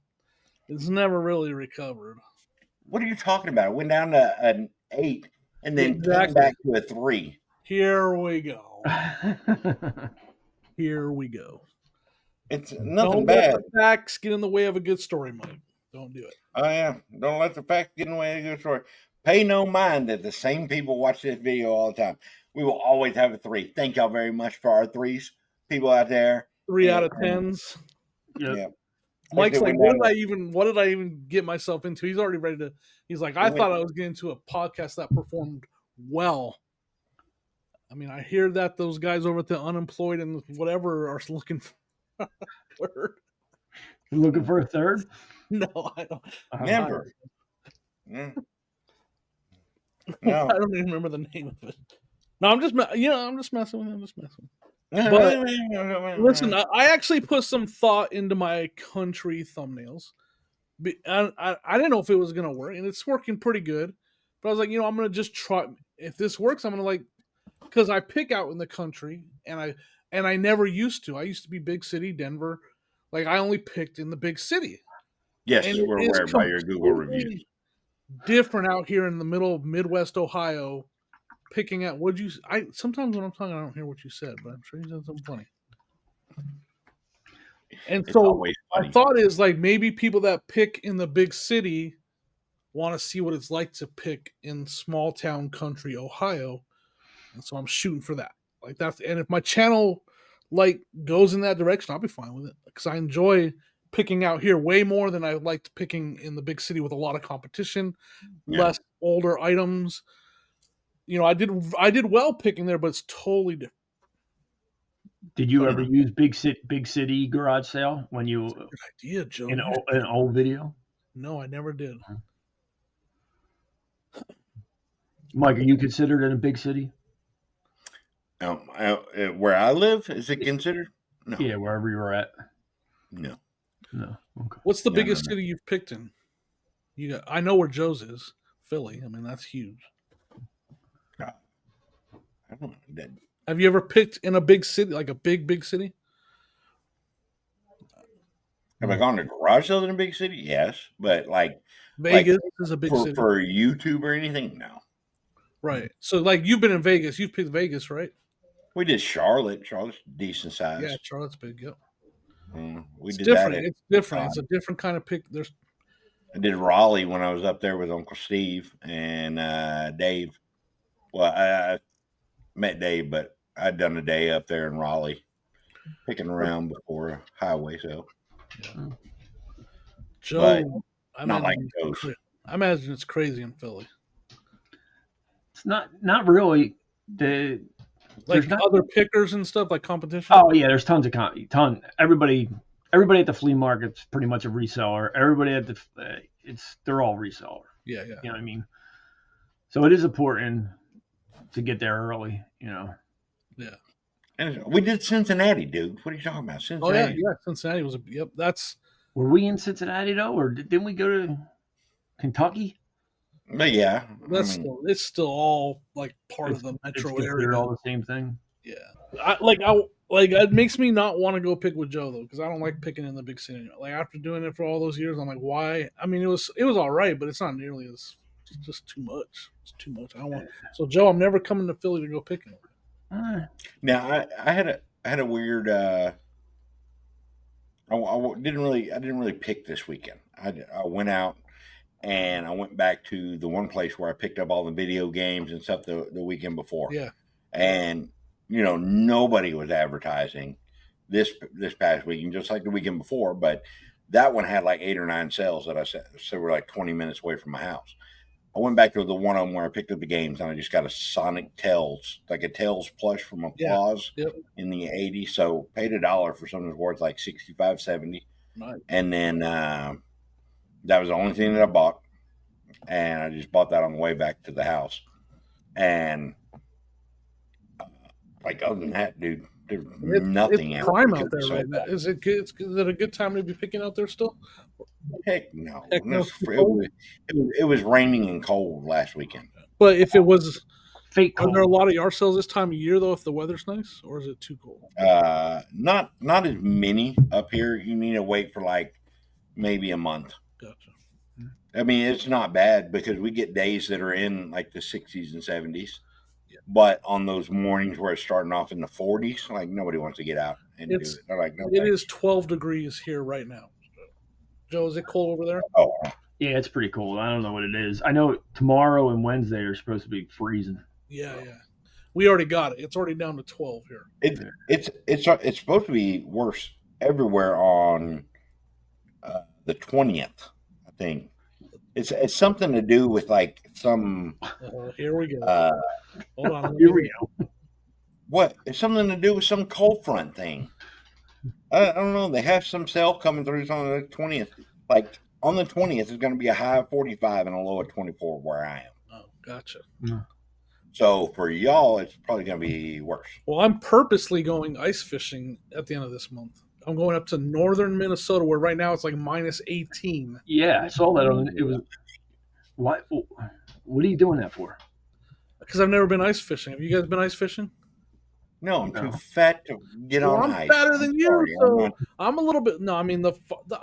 it's never really recovered. What are you talking about? It went down to an 8 and then came back to a 3. Here we go. Here we go. It's nothing bad. Don't let the facts get in the way of a good story, Mike. Don't do it. Oh, yeah. Don't let the facts get in the way of a good story. Pay no mind that the same people watch this video all the time. We will always have a 3. Thank y'all very much for our 3s. People out there. 3 out of 10s. Yeah. Mike's like, what did I even get myself into? He's already ready to. He's like, I thought I was getting into a podcast that performed well. I mean, I hear that those guys over at the Unemployed and whatever are looking for a third. You're looking for a third? No, I don't. Never. No. I don't even remember the name of it. No, I'm just messing with him. But listen, I actually put some thought into my country thumbnails. I didn't know if it was gonna work, and it's working pretty good. But I was like, I'm gonna just try. If this works, I'm gonna because I pick out in the country, and I never used to. I used to be big city, Denver. Like I only picked in the big city. Yes, we're aware by your Google reviews. Different out here in the middle of Midwest Ohio, picking out sometimes when I'm talking I don't hear what you said, but I'm sure you said something funny. And so my thought is like maybe people that pick in the big city want to see what it's like to pick in small town country Ohio. And so I'm shooting for that. Like and if my channel goes in that direction, I'll be fine with it. Because I enjoy picking out here way more than I liked picking in the big city with a lot of competition, less older items. I did well picking there, but it's totally different. Did you ever use big city garage sale when you? That's a good idea, Joe. In an old video? No, I never did. Mike, are you considered in a big city? Where I live, is it considered? No. Yeah, wherever you're at. No. Okay. What's the biggest city you've picked in? You I know where Joe's is. Philly. I mean, that's huge. I don't know. Have you ever picked in a big city, like a big city? Have I gone to garage sales in a big city? Yes, but like Vegas is a big city, for YouTube or anything, no. right? So like you've been in Vegas, you've picked Vegas, right? We did Charlotte. Charlotte's decent size. Yeah, Charlotte's big. Yep. We It's did that. different. It's different. It's a different kind of pick. There's I did Raleigh when I was up there with Uncle Steve and Dave. Well, I met Dave, but I'd done a day up there in Raleigh, picking around before a highway sale. Yeah. Joe, but not like those. I imagine it's crazy in Philly. It's not really. Like other pickers and stuff, like competition. Oh yeah, there's tons of everybody at the flea market's pretty much a reseller. Everybody at they're all reseller. Yeah. You know what I mean? So it is important to get there early. You know. Yeah. And we did Cincinnati, dude. What are you talking about? Cincinnati. Oh yeah. Cincinnati was yep. That's. Were we in Cincinnati though, or didn't we go to Kentucky? But yeah, it's still all like part of the metro area. They're all the same thing. Yeah, it makes me not want to go pick with Joe though, because I don't like picking in the big city. Like after doing it for all those years, I'm like, why? I mean, it was all right, but it's not nearly as. It's just too much. It's too much. I don't want. So Joe, I'm never coming to Philly to go picking. Now I had a weird. I didn't really pick this weekend. I went out. And I went back to the one place where I picked up all the video games and stuff the weekend before. Yeah. And, nobody was advertising this past weekend, just like the weekend before. But that one had like 8 or 9 sales that I said were like 20 minutes away from my house. I went back to the one of them where I picked up the games, and I just got a Sonic Tails, like a Tails plush from Applause in the 80s. So paid $1 for something that's worth like 65, 70. Nice. And then that was the only thing that I bought, and I just bought that on the way back to the house. And like other than that, dude, there's nothing it's prime out there right now. Is it good? Is it a good time to be picking out there still? Heck no. It was raining and cold last weekend. But if it was fake cold, are there a lot of yard sales this time of year though? If the weather's nice, or is it too cold? Not as many up here. You need to wait for like maybe a month. Gotcha. I mean, it's not bad because we get days that are in like the 60s and 70s. Yeah. But on those mornings where it's starting off in the 40s, like nobody wants to get out and do it. They're like, no, it is 12 degrees here right now. Joe, is it cold over there? Oh, yeah, it's pretty cold. I don't know what it is. I know tomorrow and Wednesday are supposed to be freezing. Yeah. We already got it. It's already down to 12 here. It's supposed to be worse everywhere on the 20th. I think it's something to do with like some. Here we go. Hold on. Here we go. What? It's something to do with some cold front thing. I don't know. They have some sale coming through on the 20th. Like on the 20th, it's going to be a high of 45 and a low of 24 where I am. Oh, gotcha. Yeah. So for y'all, it's probably going to be worse. Well, I'm purposely going ice fishing at the end of this month. I'm going up to northern Minnesota, where right now it's like minus 18. Yeah, I saw that on it. Was what are you doing that for? Because I've never been ice fishing. Have you guys been ice fishing? No, I'm too fat to get on ice. I'm fatter than you, so I'm a little bit. No, I mean the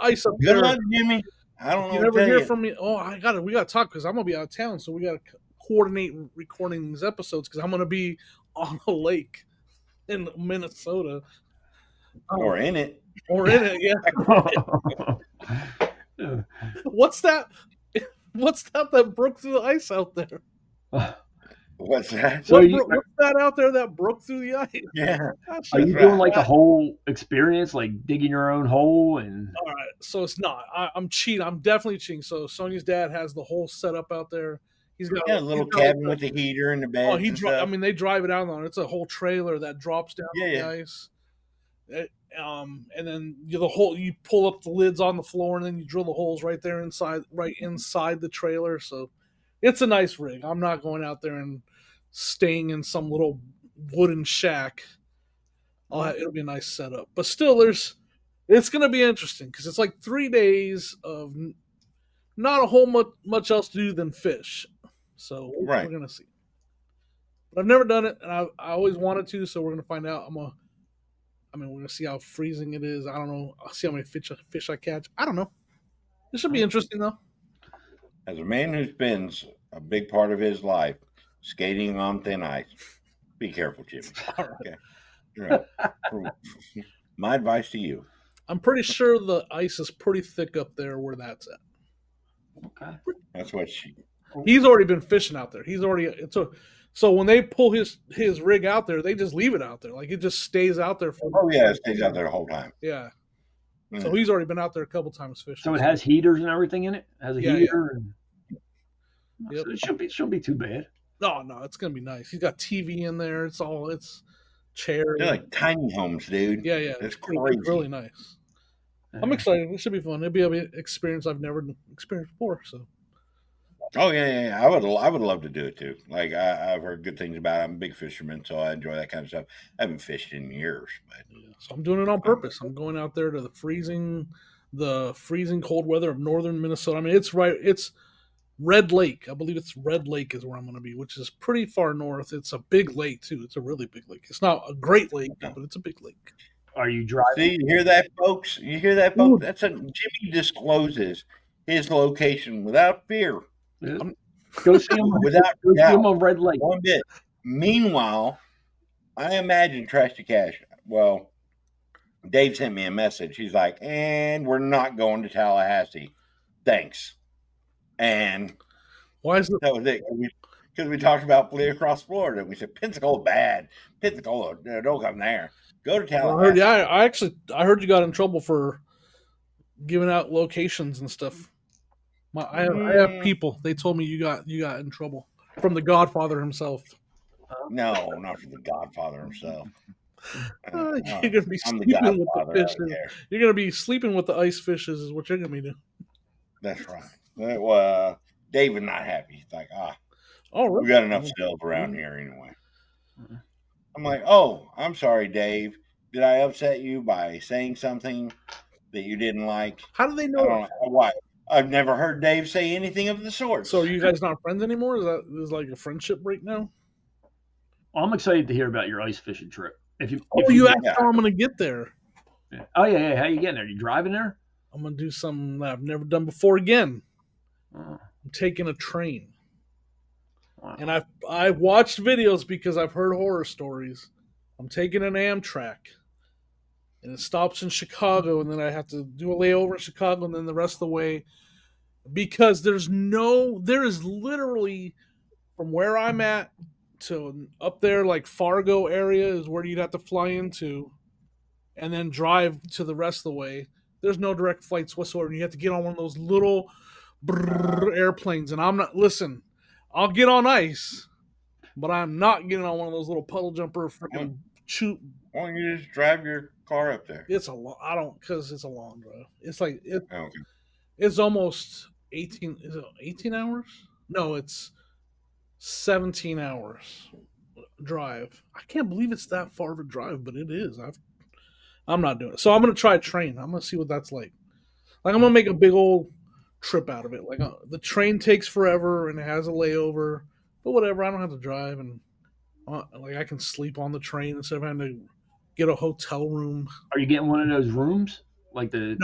ice up there. Good luck, Jimmy. I don't know. You never hear from me. Oh, we got to talk because I'm gonna be out of town, so we got to coordinate recording these episodes because I'm gonna be on a lake in Minnesota. Or in it, yeah. What's that? What's that broke through the ice out there? What's that? What's that out there that broke through the ice? Yeah. Are you doing like the whole experience, like digging your own hole? And all right, so it's not. I'm cheating. I'm definitely cheating. So Sonia's dad has the whole setup out there. He's got a little cabin with the heater and the bed. I mean, they drive it out on. It's a whole trailer that drops down the ice. And then you pull up the lids on the floor, and then you drill the holes right inside the trailer. So it's a nice rig. I'm not going out there and staying in some little wooden shack. It'll be a nice setup, but still, it's going to be interesting because it's like 3 days of not a whole much else to do than fish. So we're going to see. But I've never done it, and I always wanted to. So we're gonna find out. We're gonna see how freezing it is. I don't know. I'll see how many fish I catch. I don't know. This should be interesting though. As a man who spends a big part of his life skating on thin ice, be careful, Jimmy. Okay. My advice to you. I'm pretty sure the ice is pretty thick up there where that's at. Okay. That's what He's already been fishing out there. So when they pull his rig out there, they just leave it out there. Like it just stays out there for. Oh yeah, it stays out there the whole time. Yeah. So he's already been out there a couple times fishing. So it has heaters and everything in it. It has a heater. Yeah. And, so it shouldn't be too bad. No, it's gonna be nice. He's got TV in there. It's chairs. They're like tiny homes, dude. Yeah. It's crazy. It's really nice. I'm excited. It should be fun. It'll be an experience I've never experienced before. So. Oh yeah. I would love to do it too. Like I've heard good things about it. I'm a big fisherman, so I enjoy that kind of stuff. I haven't fished in years, but so I'm doing it on purpose. I'm going out there to the freezing cold weather of northern Minnesota. I mean, it's Red Lake. I believe it's Red Lake is where I'm going to be, which is pretty far north. It's a big lake too. It's a really big lake. It's not a great lake, but it's a big lake. Are you driving? See, you hear that, folks? Ooh. That's Jimmy discloses his location without fear. Yeah. Go see him without go see him on Red Lake. One bit. Meanwhile, I imagine Trash to Cash. Well, Dave sent me a message. He's like, and we're not going to Tallahassee. Thanks. And why is it? That was it. Because we talked about fleeing across Florida. We said, Pensacola bad. Pensacola, don't come there. Go to Tallahassee. I heard you got in trouble for giving out locations and stuff. I have people. They told me you got in trouble from the Godfather himself. No, not from the Godfather himself. You're gonna be sleeping with the fishes. You're gonna be sleeping with the ice fishes. Is what you're gonna be doing. That's right. Well, David not happy. He's like, really? We got enough sales around here anyway. I'm like, I'm sorry, Dave. Did I upset you by saying something that you didn't like? How do they know? I don't know why. I've never heard Dave say anything of the sort. So are you guys not friends anymore? Is like a friendship break now? Well, I'm excited to hear about your ice fishing trip. If you asked how I'm going to get there. Yeah. Oh yeah. How you getting there? You driving there? I'm going to do something that I've never done before again. I'm taking a train. Wow. And I've watched videos because I've heard horror stories. I'm taking an Amtrak. And it stops in Chicago, and then I have to do a layover in Chicago, and then the rest of the way, because there is literally from where I'm at to up there, like Fargo area is where you'd have to fly into, and then drive to the rest of the way. There's no direct flights whatsoever, and you have to get on one of those little airplanes. And I'm not. Listen, I'll get on ice, but I'm not getting on one of those little puddle jumper freaking shoot. Why don't you just drive your car up there? It's a long. I don't because it's a long drive. It's like it. Okay. It's almost 18. Is it 18 hours? No, it's 17 hours drive. I can't believe it's that far of a drive, but it is. I'm not doing it. So I'm gonna try a train. I'm gonna see what that's like. Like I'm gonna make a big old trip out of it. Like the train takes forever and it has a layover, but whatever. I don't have to drive, and like I can sleep on the train instead of having to get a hotel room. Are you getting one of those rooms, like the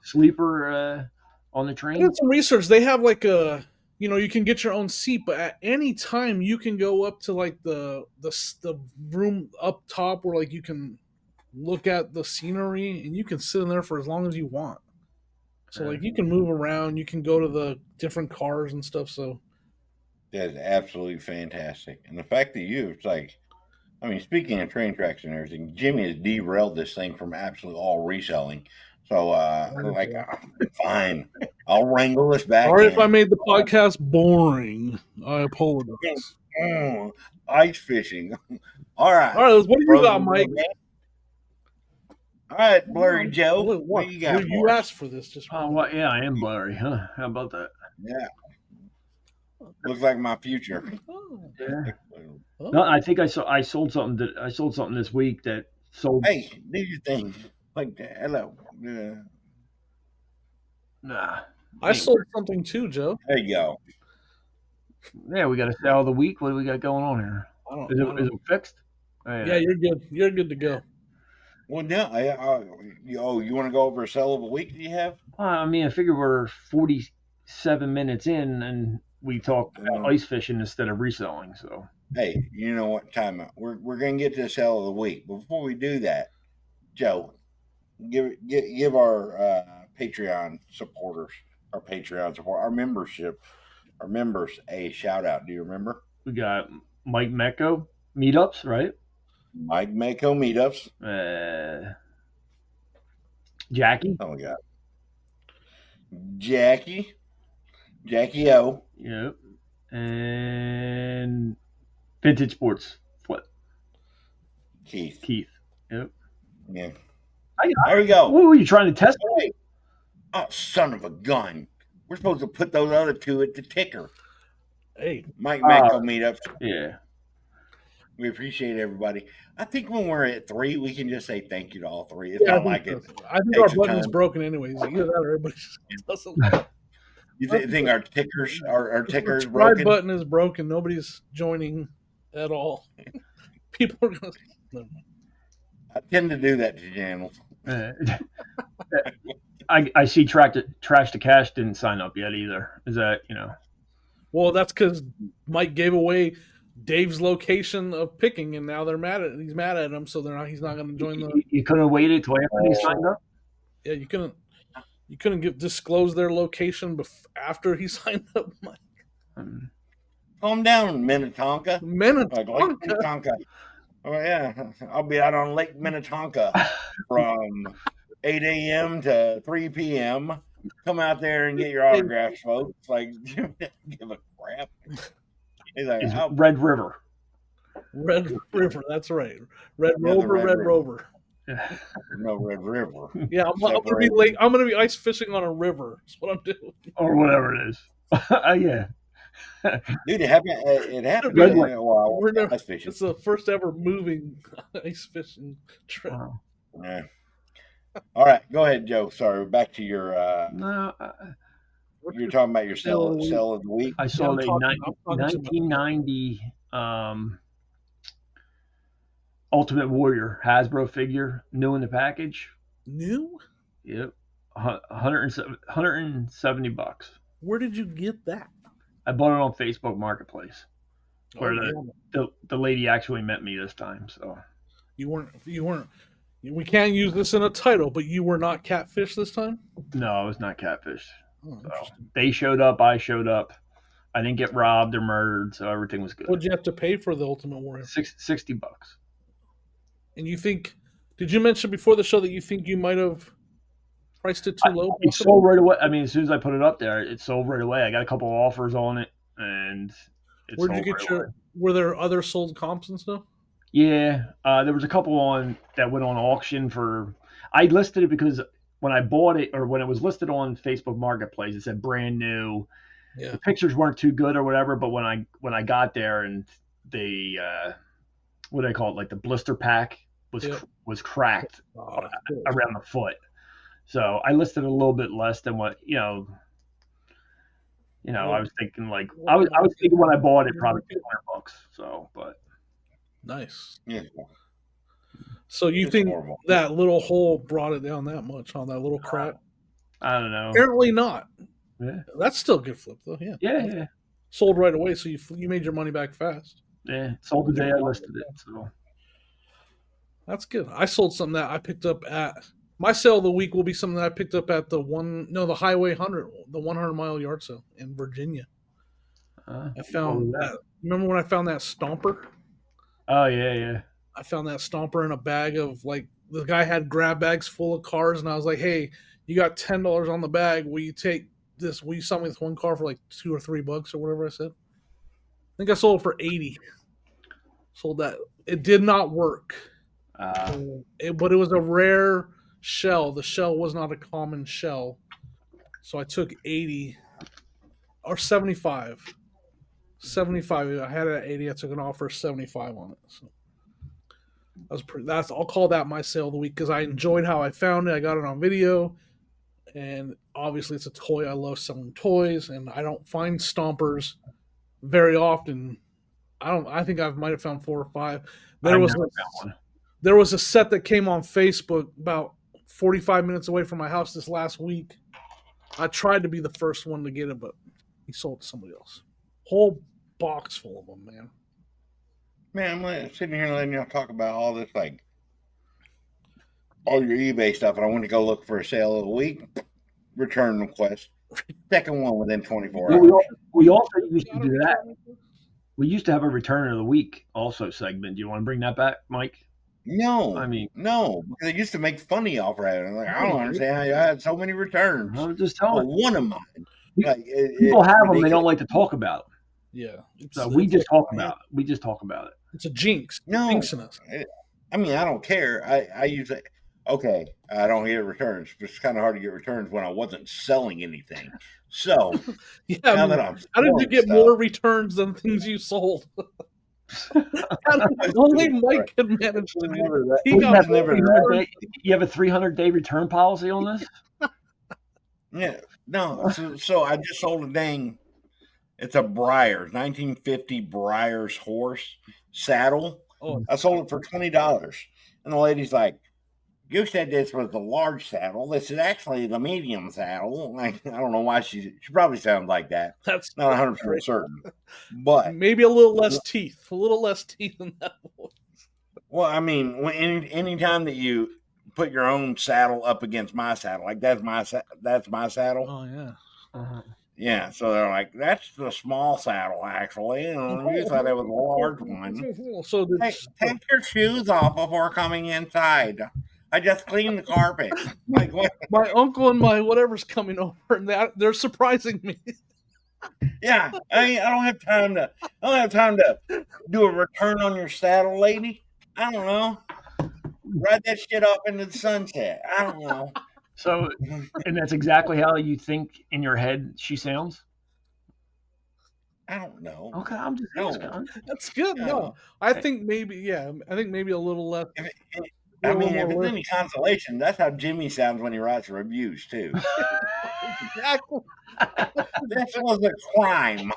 sleeper on the train? I did some research. They have like you can get your own seat, but at any time you can go up to like the room up top where like you can look at the scenery and you can sit in there for as long as you want. So like you can move around, you can go to the different cars and stuff. So that's absolutely fantastic. And the fact that it's like, I mean, speaking of train tracks and everything, Jimmy has derailed this thing from absolutely all reselling. So, fine, I'll wrangle this back. Sorry if I made the podcast boring. I apologize. Ice fishing. All right. What do you got, Mike? All right, Blurry Joe. What you got? You asked for this. Just yeah, I am blurry, huh? How about that? Yeah. Looks like my future. Yeah. No, I think I sold something this week that sold. Hey, do your thing. Like, hello. Nah. I sold something too, Joe. There you go. Yeah, we got a sale of the week. What do we got going on here? Is it fixed? Yeah, you're good. You're good to go. Well, no. You want to go over a sell of the week that you have? I mean, I figure we're 47 minutes in, and we talked about ice fishing instead of reselling. So, hey, you know what? Time out. We're gonna get to the sell of the week. But before we do that, Joe, give our Patreon supporters, our members a shout out. Do you remember? we got Mike Mecco meetups, right? Mike Mako meetups. Jackie. Oh my God. Jackie O. Yep. And Vintage Sports Flip. Keith. Yep. Yeah. There we go. What were you trying to test? Hey. Oh, son of a gun. We're supposed to put those other two at the ticker. Hey. Mike Mako meetups. Yeah. We appreciate everybody. I think when we're at 3, we can just say thank you to all 3. It's not like it. I think our button is broken anyways. Either that or everybody just doesn't. You think our tickers are broken? broken? My button is broken. Nobody's joining at all. People are going to. I tend to do that to channels. I see Trash to Cash didn't sign up yet either. Is that, Well, that's because Mike gave away Dave's location of picking, and now he's mad at him, so he's not going to join the. You couldn't have waited till after he signed up? Yeah, you couldn't disclose their location after he signed up, Mike. Calm down, Minnetonka. Minnetonka. Oh yeah, I'll be out on Lake Minnetonka from 8 a.m. to 3 p.m. Come out there and get your autographs, folks. Like, give a crap. He's like, Red River. Red River, that's right. Red Rover. No Red River. Yeah, I'm gonna be late. I'm gonna be ice fishing on a river. That's what I'm doing. Or whatever it is. Yeah. Dude, it happened in a while. Ice fishing. It's the first ever moving ice fishing trip. Wow. Yeah. All right, go ahead, Joe. Sorry, back to your. You're talking about your sell of the week. I saw a 1990 Ultimate Warrior Hasbro figure, new in the package. New? Yep, $170. Where did you get that? I bought it on Facebook Marketplace, where the lady actually met me this time. So you weren't. We can't use this in a title, but you were not catfished this time? No, I was not catfished. So they showed up, I showed up. I didn't get robbed or murdered, so everything was good. What did you have to pay for the Ultimate Warrior? $60. And you think? Did you mention before the show that you think you might have priced it too low? It sold right away. I mean, as soon as I put it up there, it sold right away. I got a couple of offers on it, and where did you get your? Were there other sold comps and stuff? Yeah, there was a couple that went on auction for. I listed it because when I bought it, or when it was listed on Facebook Marketplace, it said brand new. Yeah. The pictures weren't too good or whatever, but when I got there and the what do they call it, like the blister pack was cracked around the foot, so I listed a little bit less than what I was thinking. Like I was thinking when I bought it, probably $200. So, but nice. Yeah. So you think that little hole brought it down that much on that little crack? I don't know. Apparently not. Yeah. That's still a good flip though. Yeah. Yeah. Sold right away, so you made your money back fast. Yeah. Sold the day I listed it. So that's good. I sold something that I picked up at my sale of the week. Will be something that I picked up at the Highway 100, the 100-mile yard sale in Virginia. I found that. Remember when I found that stomper? Oh yeah. I found that stomper in a bag of, like, the guy had grab bags full of cars, and I was like, hey, you got $10 on the bag. Will you take this? Will you sell me this one car for like $2 or $3 or whatever I said? I think I sold it for $80. Sold that. It did not work. But it was a rare shell. The shell was not a common shell. So I took 80 or 75. 75. I had it at 80. I took an offer of 75 on it. So I'll call that my sale of the week because I enjoyed how I found it. I got it on video, and obviously it's a toy. I love selling toys, and I don't find stompers very often I think I might have found 4 or 5. I There never was found a, one. there was a set that came on Facebook about 45 minutes away from my house this last week. I tried to be the first one to get it, but he sold to somebody else. Whole box full of them, man. Man, I'm sitting here letting y'all talk about all this, like all your eBay stuff, and I went to go look for a sale of the week. Return request. Second one within 24 Well, hours. we also used to do that. We used to have a return of the week also segment. Do you want to bring that back, Mike? No, I mean, no, because they used to make funny off of it. I'm like, I don't understand how you had so many returns. I'm just Well, telling one of mine, like people it's have them. They ridiculous. don't like to talk about them. Yeah. So we just talk about it. We just talk about it. It's a jinx. No, Jinxing us. I mean, I don't care. I usually, okay, I don't get returns. But it's kind of hard to get returns when I wasn't selling anything. So Yeah, now that I'm how did you selling get stuff, more returns than things you sold? Only Mike can manage to do that. He got You have a 300-day return policy on this? Yeah, no. So I just sold a dang. It's a Briars, 1950 Briars horse saddle. Oh. I sold it for $20, and the lady's like, "You said this was the large saddle. This is actually the medium saddle." Like, I don't know why she probably sounds like that. That's not 100% certain, but maybe a little less teeth. A little less teeth in that voice. Well, I mean, any time that you put your own saddle up against my saddle, like that's my saddle. Oh yeah. Uh-huh. Yeah, so they're like, that's the small saddle, actually. You thought it was a large one. So take your shoes off before coming inside. I just cleaned the carpet. Like, what? My uncle and my whatever's coming over, and they're surprising me. Yeah, I don't have time to do a return on your saddle, lady. I don't know. Ride that shit off into the sunset. I don't know. So, and that's exactly how you think in your head she sounds? I don't know. Okay, I'm just asking. That's good. No, I think maybe a little less. I mean, if it's any consolation, that's how Jimmy sounds when he writes reviews too. Exactly. This was a crime.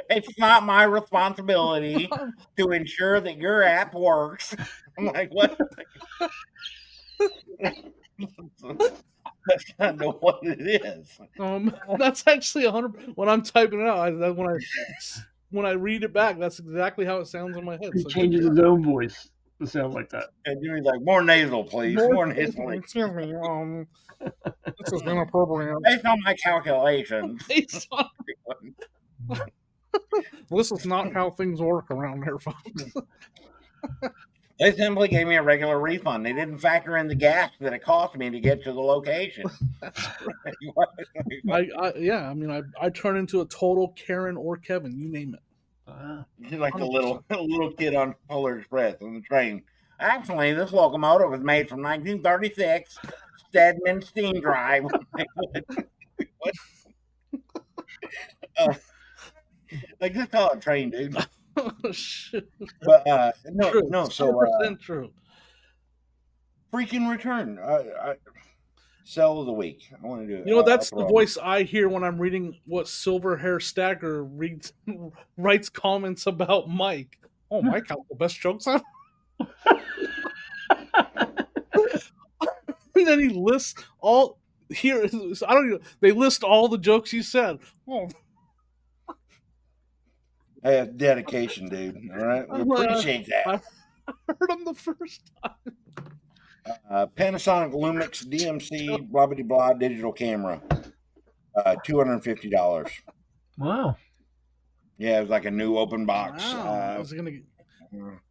It's not my responsibility to ensure that your app works. I'm like, what? That's kind of what it is. That's actually 100. When I'm typing it out, when I read it back, that's exactly how it sounds in my head. He changes his own voice to sound like that. And Jimmy's like, more nasal, please. More nasal. Excuse me. This is inappropriate. Based on my calculations. This is not how things work around here, folks. They simply gave me a regular refund. They didn't factor in the gas that it cost me to get to the location. I turn into a total Karen or Kevin, you name it. You're like the little kid on Polar Express on the train. Actually, this locomotive was made from 1936, Stedman steam drive. What? Like, just call it train, dude. Oh, shit. But no. So 100% true. Freaking return. Sell of the week. I want to do it. You know, that's the voice I hear when I'm reading what Silver Hair Stacker writes comments about Mike. Oh, Mike has the best jokes ever. And then he lists all here. I don't even. They list all the jokes he said. Oh. I have dedication, dude. All right, we appreciate that. I heard him the first time. Panasonic Lumix DMC blah blah blah digital camera, $250. Wow. Yeah, it was like a new open box. Wow.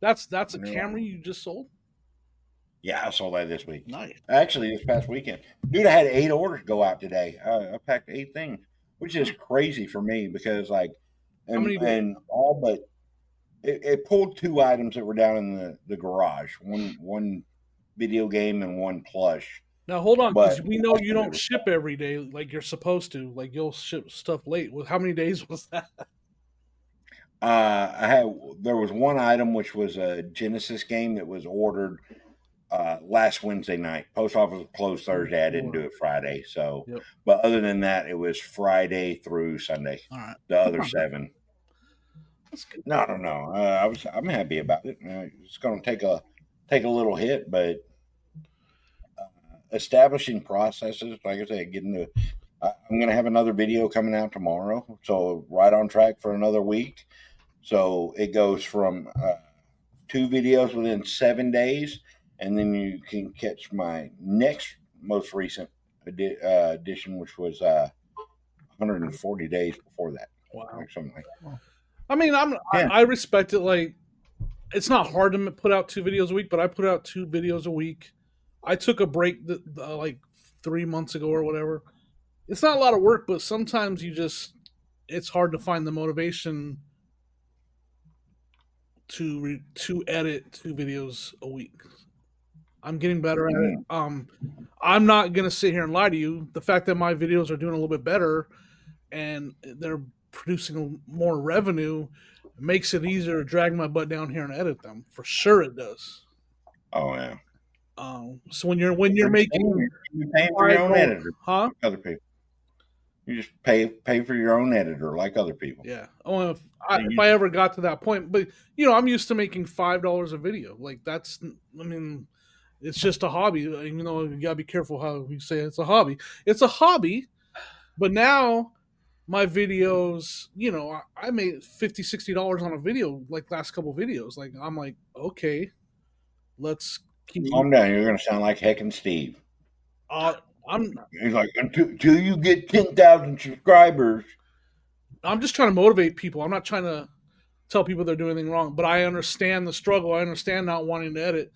That's a camera you just sold? Yeah, I sold that this week. Nice. Actually, this past weekend, dude, I had 8 orders go out today. I packed 8 things, which is crazy for me because and all but it pulled 2 items that were down in the garage. One video game and 1 plush. Now hold on, because we know you don't ship every day like you're supposed to. Like you'll ship stuff late. How many days was that? There was 1 item which was a Genesis game that was ordered last Wednesday night. Post office was closed Thursday. I didn't do it Friday. So, Yep. but other than that, it was Friday through Sunday. All right. The other 7. That's good. No, I'm happy about it. It's going to take a little hit, but establishing processes, like I said, I'm going to have another video coming out tomorrow. So right on track for another week. So it goes from 2 videos within 7 days, and then you can catch my next most recent edition, which was 140 days before that. Wow. Or something like that. I mean, I respect it. Like, it's not hard to put out 2 videos a week, but I put out 2 videos a week. I took a break like 3 months ago or whatever. It's not a lot of work, but sometimes it's hard to find the motivation to edit 2 videos a week. I'm getting better at it. I'm not gonna sit here and lie to you. The fact that my videos are doing a little bit better and they're producing more revenue makes it easier to drag my butt down here and edit them. For sure, it does. Oh yeah. So when you're making, you're paying for your own editor, huh? like other people. You just pay for your own editor, like other people. Yeah. Oh, if I ever got to that point, but I'm used to making $5 a video. Like that's, I mean, it's just a hobby. You gotta be careful how you say it's a hobby. It's a hobby, but now my videos, I made $50-$60 on a video, like last couple videos. Like I'm like, okay, let's keep. Calm down. You're gonna sound like Heckin' Steve. He's like, until you get 10,000 subscribers. I'm just trying to motivate people. I'm not trying to tell people they're doing anything wrong, but I understand the struggle. I understand not wanting to edit,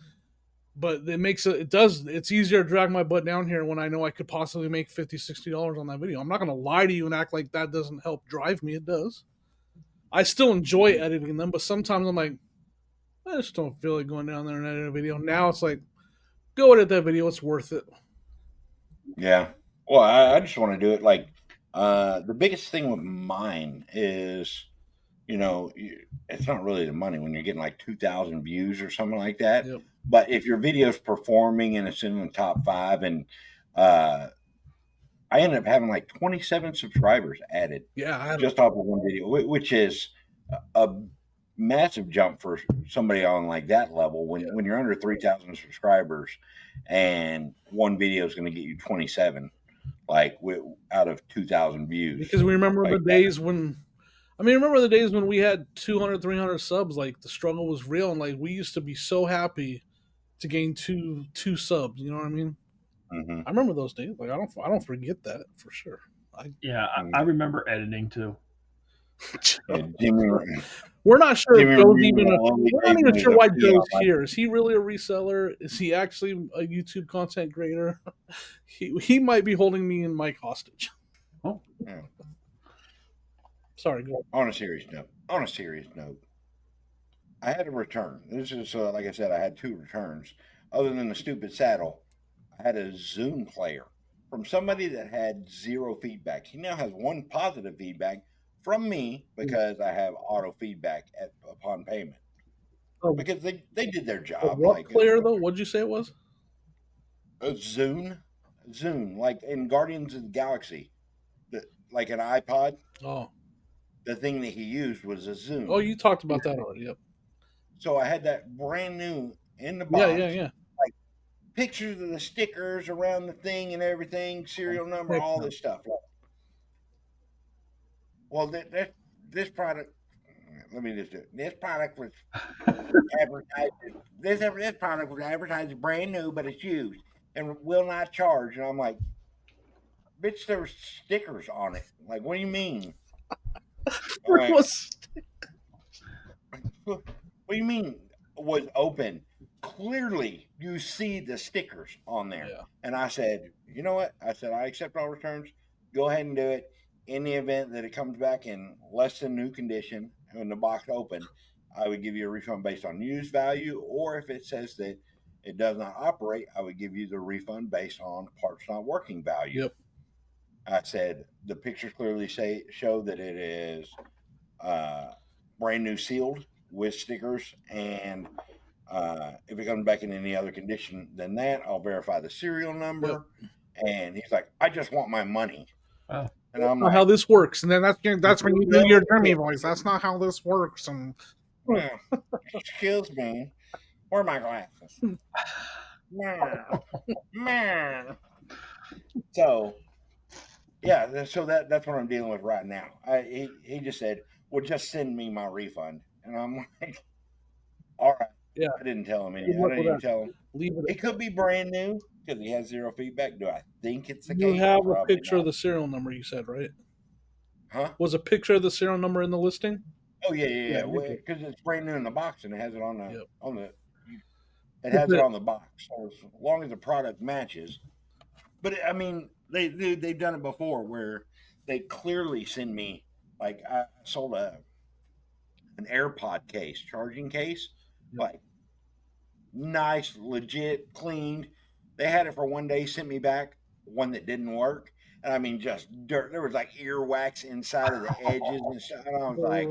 but it's easier to drag my butt down here when I know I could possibly make $50-$60 on that video. I'm not going to lie to you and act like that doesn't help drive me. It does. I still enjoy editing them, but sometimes I'm like, I just don't feel like going down there and edit a video. Now it's like, go edit that video. It's worth it. Yeah. Well, I just want to do it. Like, the biggest thing with mine is, it's not really the money when you're getting like 2,000 views or something like that. Yep. But if your video's performing and it's in the top 5, and I ended up having like 27 subscribers added. Yeah, just off of one video, which is a massive jump for somebody on like that level. When you're under 3,000 subscribers, and one video is going to get you 27, like out of 2,000 views. Because we remember the days when. Remember the days when we had 200, 300 subs, like the struggle was real. And like, we used to be so happy to gain two subs. You know what I mean? Mm-hmm. I remember those days. Like, I don't forget that for sure. I remember editing too. We're not sure if Joe's we're not even sure why Joe's here. Is he really a reseller? Is he actually a YouTube content creator? He might be holding me and Mike hostage. Oh. Yeah. Sorry, go on a serious note, I had a return. This is like I said, I had 2 returns. Other than the stupid saddle, I had a Zoom player from somebody that had 0 feedback. He now has 1 positive feedback from me because I have auto feedback upon payment. Oh, because they did their job. What player though? What'd you say it was? A Zune, like in Guardians of the Galaxy, like an iPod. Oh. The thing that he used was a Zune. Oh, you talked about that already. Yep. So I had that brand new in the box. Yeah. Like pictures of the stickers around the thing and everything, serial number, all this stuff. Well, this product. Let me just do it. This product was advertised. This product was advertised brand new, but it's used and will not charge. And I'm like, bitch, there were stickers on it. Like, what do you mean? Like, what do you mean was open? Clearly, you see the stickers on there. Yeah. And I said, you know what? I said, I accept all returns. Go ahead and do it. In the event that it comes back in less than new condition and the box open, I would give you a refund based on used value. Or if it says that it does not operate, I would give you the refund based on parts not working value. Yep. I said the pictures clearly show that it is brand new sealed with stickers, and If it comes back in any other condition than that, I'll verify the serial number. Yep. And he's like, I just want my money. Oh. And I'm not like, how this works. And then that's when you do your Jimmy voice. That's not how this works. And excuse me, where are my glasses? So, yeah, so that's what I'm dealing with right now. He just said, well, just send me my refund. And I'm like, all right. Yeah. I didn't tell him anything. I didn't even tell him. It could be brand new because he has zero feedback. Do I think it's the case? You have a picture of the serial number, you said, right? Huh? Was a picture of the serial number in the listing? Oh, yeah. Because it's brand new in the box and it has it on the it has it on the box. So as long as the product matches. But I mean, they've done it before where they clearly send me, like, I sold an AirPod case, charging case, like nice, legit, cleaned. They had it for one day, sent me back one that didn't work. And I mean, just dirt. There was like earwax inside of the edges and stuff. And I was like,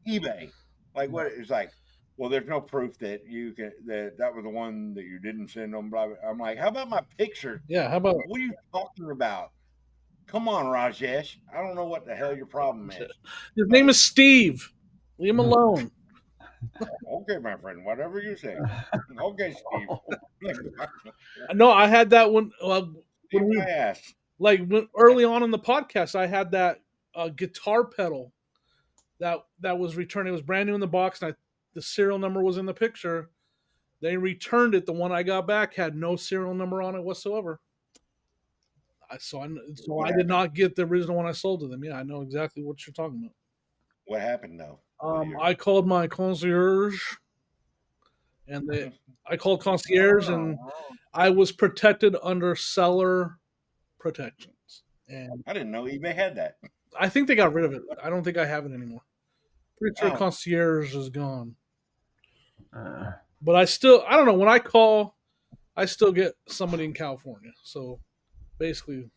eBay. Like, what? It's like, well, there's no proof that you can, that was the one that you didn't send them. Blah, blah. I'm like, how about my picture? Yeah, how about, what are you talking about? Come on, Rajesh. I don't know what the hell your problem is. His name is Steve. Leave him alone. Okay, my friend, whatever you say. Okay, Steve. No, I had that one. Like early on in the podcast, I had that guitar pedal that was returned. It was brand new in the box, and the serial number was in the picture. They returned it. The one I got back had no serial number on it whatsoever. So I did not get the original one I sold to them. Yeah, I know exactly what you're talking about. What happened though? I called my concierge, and I called concierge, and I was protected under seller protections. And I didn't know eBay had that. I think they got rid of it. I don't think I have it anymore. Pretty sure concierge is gone. But I don't know. When I call, I still get somebody in California. So basically,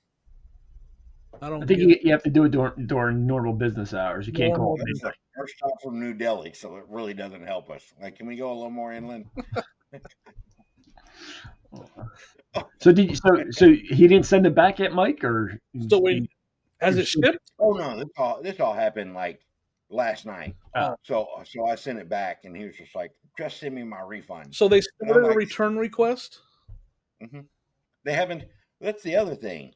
I think you have to do it during normal business hours. You can't call. It's the first stop from New Delhi, so it really doesn't help us. Like, can we go a little more inland? So he didn't send it back yet, Mike, or still waiting? Has it shipped? Oh no, this all happened like last night. So I sent it back, and he was just like, "Just send me my refund." So they started a return request. Mm-hmm. They haven't. That's the other thing.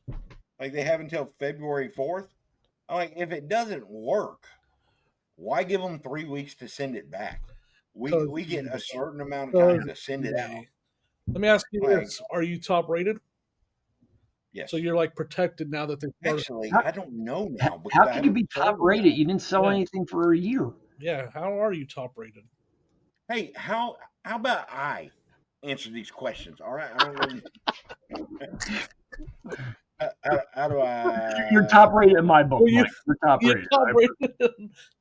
Like, they have until February 4th. I'm like, if it doesn't work, why give them 3 weeks to send it back? We get a certain amount of time to send it out. Let me ask you this: are you top rated? Yes. So you're like protected now that they actually. I don't know now. How can you be top rated? You didn't sell anything for a year. Yeah. How are you top rated? Hey, how about I answer these questions? All right. I don't really. How do I? You're top rated in my book. Well, you're top rated. Top rated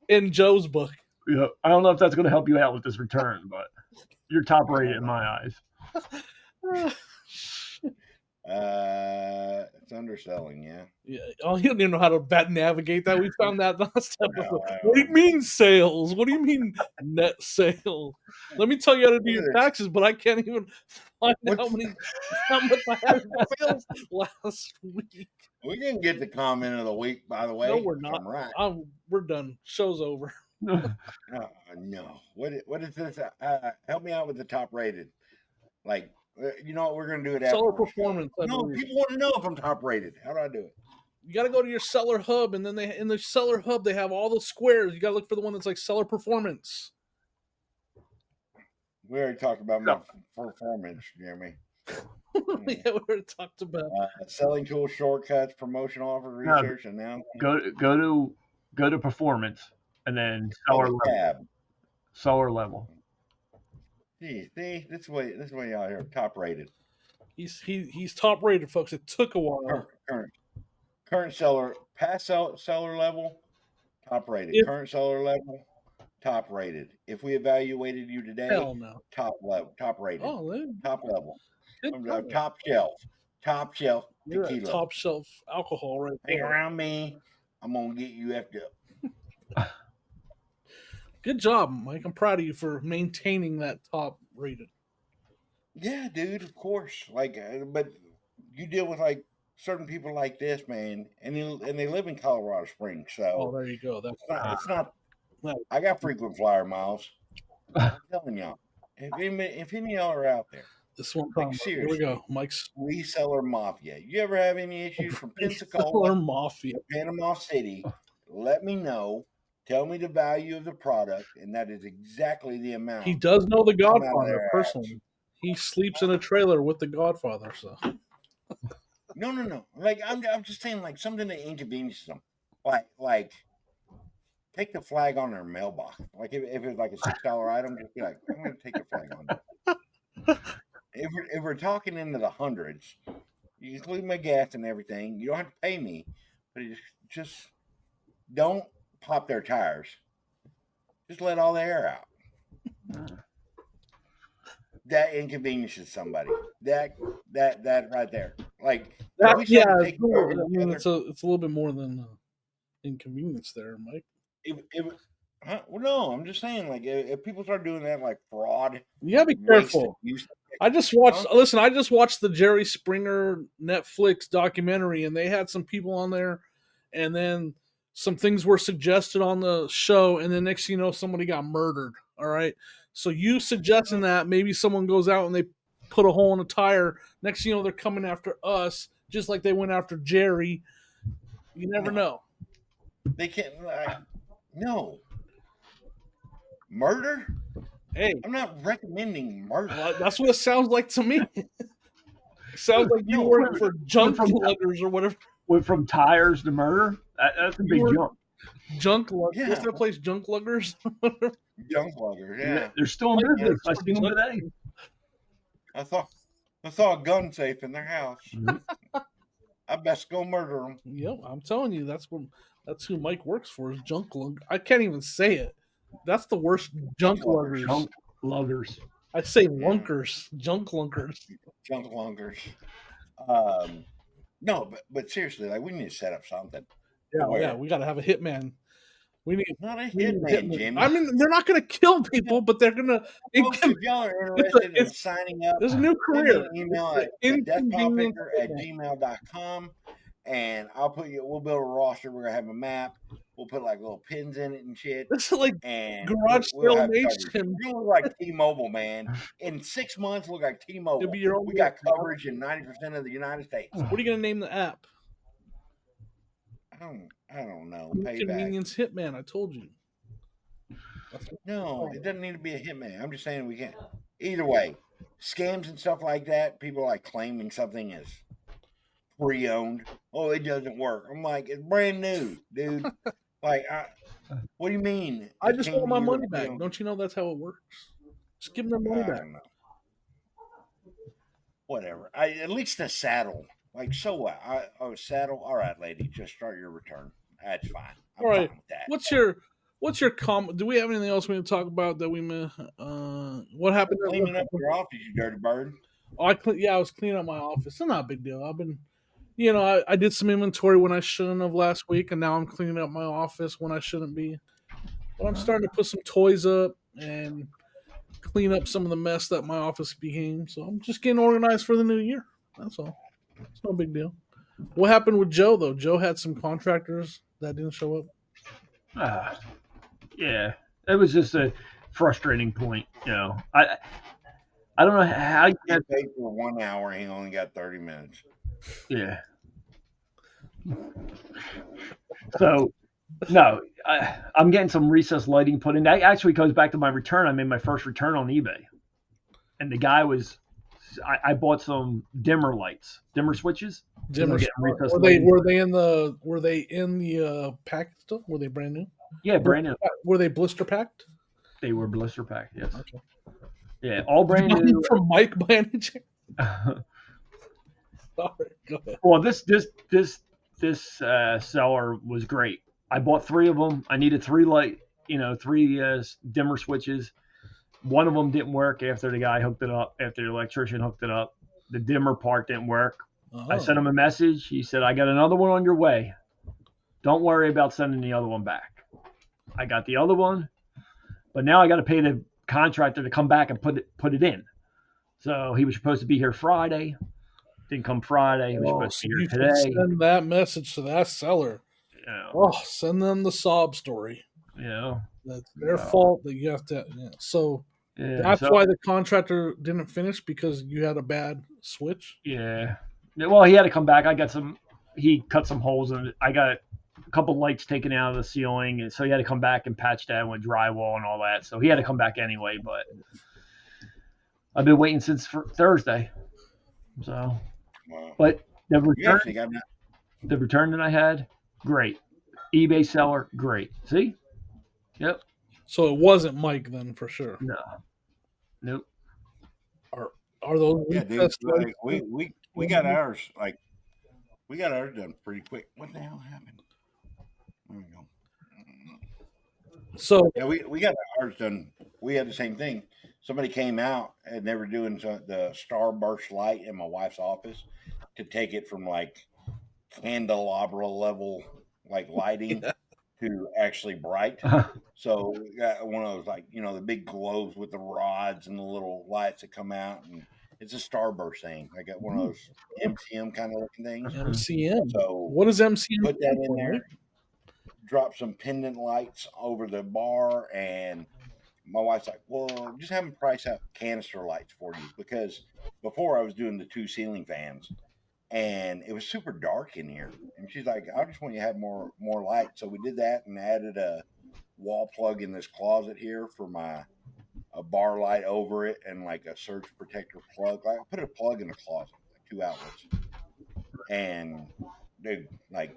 in Joe's book. Yeah, I don't know if that's going to help you out with this return, but you're top rated in my eyes. It's underselling, yeah. Oh, you don't even know how to navigate that. We found that last episode. What do you mean sales? What do you mean net sales? Let me tell you how to do your taxes, but I can't even find how much I had in sales last week. We can get the comment of the week, by the way. No, we're not. Right. We're done. Show's over. No. What is this? Help me out with the top rated. Like, you know what, we're going to do it after. Seller performance. No, people want to know if I'm top rated. How do I do it? You got to go to your seller hub, and then in the seller hub, they have all the squares. You got to look for the one that's like seller performance. We already talked about my performance, Jeremy. Yeah, we already talked about selling tools, shortcuts, promotion offer, research, and now go to performance, and then seller level. Tab. Seller level. See, this way out here, top rated. He's top rated, folks. It took a while. Current seller, past seller level, top rated. Current seller level, top rated. If we evaluated you today, hell no. Top rated. Oh, man. Top level. Top shelf. You're tequila. Top shelf alcohol right there. Hang around me. I'm gonna get you effed up. Good job, Mike. I'm proud of you for maintaining that top rated. Yeah, dude, of course. Like, but you deal with like certain people like this, man, and they live in Colorado Springs, Oh, so there you go. That's it's not. I got frequent flyer miles. I'm telling y'all, if any of y'all are out there, this one. like Here we seriously, go, Mike's Reseller Mafia. You ever have any issues from Pensacola Reseller Mafia. to Panama City? Let me know. Tell me the value of the product, and that is exactly the amount. He does know the come out of Godfather their personally. ass. He sleeps in a trailer with the Godfather. So No. Like I'm just saying, like something that inconveniences them. Like take the flag on their mailbox. Like if it's like a $6 item, just be like, I'm going to take the flag on it. If we're talking into the hundreds, you include my gas and everything. You don't have to pay me, but just don't pop their tires. Just let all the air out. That inconveniences somebody. That right there. Like that, we started taking I mean, it's a little bit more than inconvenience there, Mike. Well, no, I'm just saying, like, if people start doing that, like fraud, you gotta be careful. I just watched. Listen, I just watched the Jerry Springer Netflix documentary, and they had some people on there, and then some things were suggested on the show, and then next thing you know, somebody got murdered. All right, so you suggesting that maybe someone goes out and they put a hole in a tire. Next thing you know, they're coming after us, just like they went after Jerry. You never know. They can't. No. Murder? Hey, I'm not recommending murder. Well, that's what it sounds like to me. It sounds like you work for junk luggers or whatever. Went from tires to murder? That's a big jump. Junk luggers? Yeah. What's that place? Junk luggers? Junk luggers, yeah. They're still in business. I seen them today. I saw a gun safe in their house. Mm-hmm. I best go murder them. Yep, I'm telling you, that's who Mike works for, is junk lug. I can't even say it. That's the worst. Junk luggers. Junk luggers. I say lunkers. Junk lunkers. Junk lunkers. No, but seriously, like we need to set up something. Yeah, we got to have a hitman. We need not a hitman, Jimmy. I mean, they're not going to kill people, but they're going to. If y'all are interested in signing up, there's a new career. Email at deathpilpicker@gmail.com, and we'll build a roster. We're gonna have a map. We'll put like little pins in it and shit. This is like garage sale nation. You look like T-Mobile, man. In 6 months, look like T-Mobile. We got coverage in 90% of the United States. What are you gonna name the app? I don't know. Convenience Hitman. I told you. No, it doesn't need to be a hitman. I'm just saying we can't. Either way, scams and stuff like that. People are like claiming something is pre-owned. Oh, it doesn't work. I'm like, it's brand new, dude. Like, what do you mean? I just want my money back. Don't you know that's how it works? Just give them their money back. Whatever. At least a saddle. Like, so what? Saddle. All right, lady, just start your return. That's fine. I'm fine with that. What's your comment? Do we have anything else we need to talk about that we what happened? Cleaning up your office, you dirty bird. Oh, I was cleaning up my office. It's not a big deal. I've been, I did some inventory when I shouldn't have last week, and now I'm cleaning up my office when I shouldn't be. But I'm starting to put some toys up and clean up some of the mess that my office became. So I'm just getting organized for the new year. That's all. It's no big deal. What happened with Joe, though? Joe had some contractors that didn't show up. Yeah, it was just a frustrating point. I don't know how you get paid for 1 hour. He only got 30 minutes. Yeah. So, no, I'm getting some recessed lighting put in. That actually goes back to my return. I made my first return on eBay, and the guy was. I bought some dimmer switches. Were they in the pack still? Were they brand new? Yeah, brand new. Were they blister packed? They were blister packed. Yes. Okay. Yeah, all brand new. From Mike by any chance? Sorry, go ahead. Well, this seller was great. I bought 3 of them. I needed 3 dimmer switches. One of them didn't work after the guy hooked it up. After the electrician hooked it up, the dimmer part didn't work. Oh. I sent him a message. He said, "I got another one on your way. Don't worry about sending the other one back." I got the other one, but now I got to pay the contractor to come back and put it in. So he was supposed to be here Friday. Didn't come Friday. He was supposed to be here today. Send that message to that seller. Send them the sob story. That's their fault that you have to. Yeah. So that's why the contractor didn't finish, because you had a bad switch. Yeah. Well, he had to come back. He cut some holes in it. I got a couple lights taken out of the ceiling, and so he had to come back and patch that with drywall and all that. So he had to come back anyway. But I've been waiting since Thursday. So, but the return that I had, great. eBay seller, great. See? Yep. So it wasn't Mike then, for sure. No. Nope. Are those? Yeah, dude. Like, we got ours done pretty quick. What the hell happened? There we go. So yeah, we got ours done. We had the same thing. Somebody came out and they were doing the starburst light in my wife's office to take it from like candelabra level like lighting to actually bright. So we got one of those, like, the big globes with the rods and the little lights that come out, and it's a starburst thing. I got one of those MCM kind of looking things. MCM. So what is MCM? Put that in there. Drop some pendant lights over the bar, and my wife's like, well, just have them price out canister lights for you, because before I was doing the 2 ceiling fans and it was super dark in here, and she's like, I just want you to have more light. So we did that and added a wall plug in this closet here for a bar light over it, and like a surge protector plug. Like, I put a plug in the closet, like 2 outlets, and dude, like,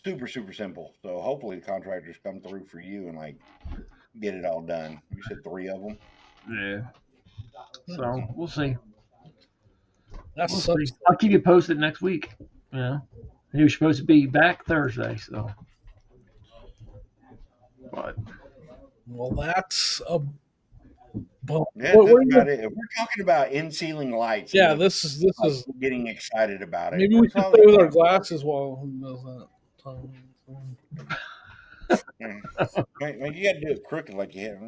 super simple. So hopefully the contractors come through for you and like get it all done. You said 3 of them. Yeah. So we'll see. That's we'll see. I'll keep you posted next week. He was supposed to be back Thursday, so. But. Well, that's a. Yeah, that's about it. If we're talking about in-ceiling lights, this is getting excited about it. Maybe we should play with our glasses while he does that. Man, you got to do it crooked like you have.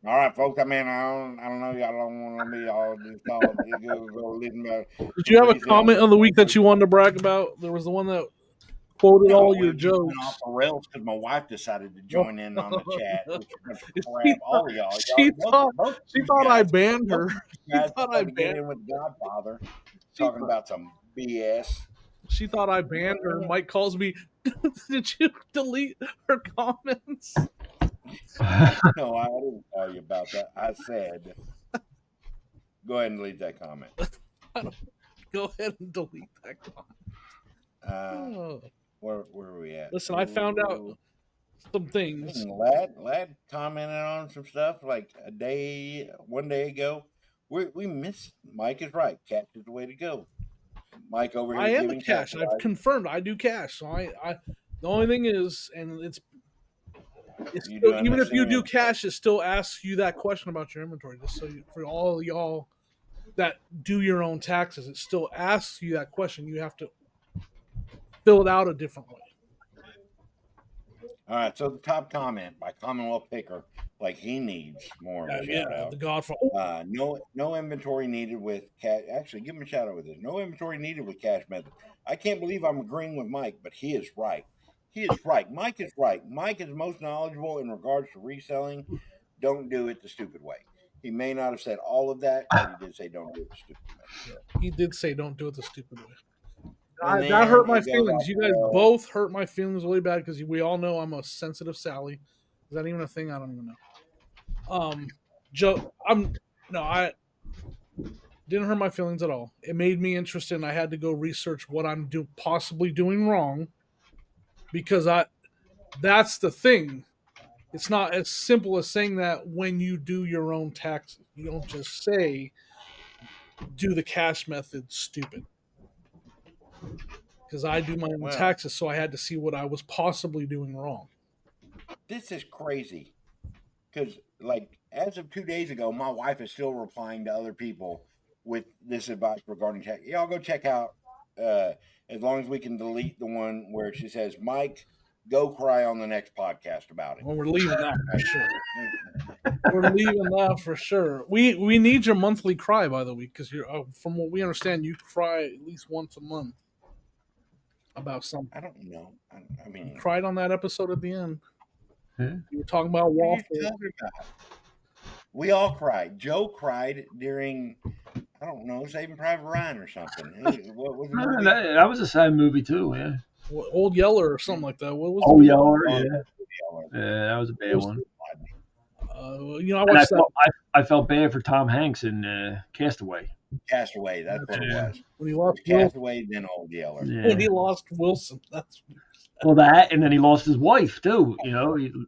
All right, folks. I mean, I don't know. Y'all don't want to be all just Did you have a comment of the week that you wanted to brag about? There was the one that quoted all your jokes. Went off the rails because my wife decided to join in on the chat. Which all of y'all. She thought I banned her. She thought I banned her with Godfather, talking about some BS. She thought I banned her. Mike calls me. Did you delete her comments? No, I didn't tell you about that. I said, go ahead and delete that comment. Go ahead and delete that comment. Where are we at? Listen, I found out some things. Lad commented on some stuff like 1 day ago. We missed. Mike is right. Cash is the way to go. Mike over here. I am a cash. I've confirmed I do cash. So I the only thing is, and it's still, even if you do cash, it still asks you that question about your inventory. Just so for all of y'all that do your own taxes, it still asks you that question. You have to fill it out a different way. All right, so the top comment by Commonwealth Picker, like he needs more of a shout out. The Godfather. No inventory needed with cash. Actually, give him a shout out with this. No inventory needed with cash method. I can't believe I'm agreeing with Mike, but he is right. He is right. Mike is right. Mike is most knowledgeable in regards to reselling. Don't do it the stupid way. He may not have said all of that, but he did say don't do it the stupid way. Yeah, he did say don't do it the stupid way. That hurt my feelings. You guys both hurt my feelings really bad because we all know I'm a sensitive Sally. Is that even a thing? I don't even know. Joe, I didn't hurt my feelings at all. It made me interested, and I had to go research what I'm possibly doing wrong, because that's the thing. It's not as simple as saying that when you do your own taxes. You don't just say, do the cash method stupid. Because I do my own taxes, so I had to see what I was possibly doing wrong. This is crazy. Because, like, as of 2 days ago, my wife is still replying to other people with this advice regarding tax. Y'all go check out, as long as we can delete the one where she says, Mike, go cry on the next podcast about it. Well, we're leaving that for sure. We're leaving that for sure. We need your monthly cry, by the way, because you're from what we understand, you cry at least once a month about something. I don't know. I mean, you cried on that episode at the end. Yeah. You were talking about what are waffle. you talking about? We all cried. Joe cried during, I don't know, Saving Private Ryan or something. What was the movie? That was a sad movie too. Yeah. Old Yeller or something like that. What was Old it? Yeller. Oh, Yeah. Yeah, that was a bad one. I And watched that. I felt bad for Tom Hanks in Castaway. Castaway, that's what it was. When he lost Castaway, then Old Yeller. Yeah. When he lost Wilson, that's Well, that, and then he lost his wife too. You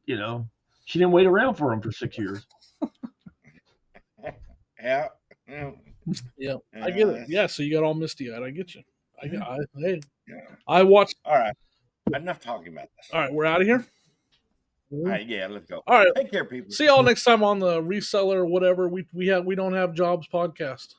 know, she didn't wait around for him for 6 years. Yeah. yeah. I get it. Yeah, so you got all misty eyed. I get you. Yeah. I watched. All right. Enough talking about this. All right, we're out of here. All right, yeah, let's go. All right, take care, people. See y'all next time on the Reseller, whatever. We don't have jobs podcast.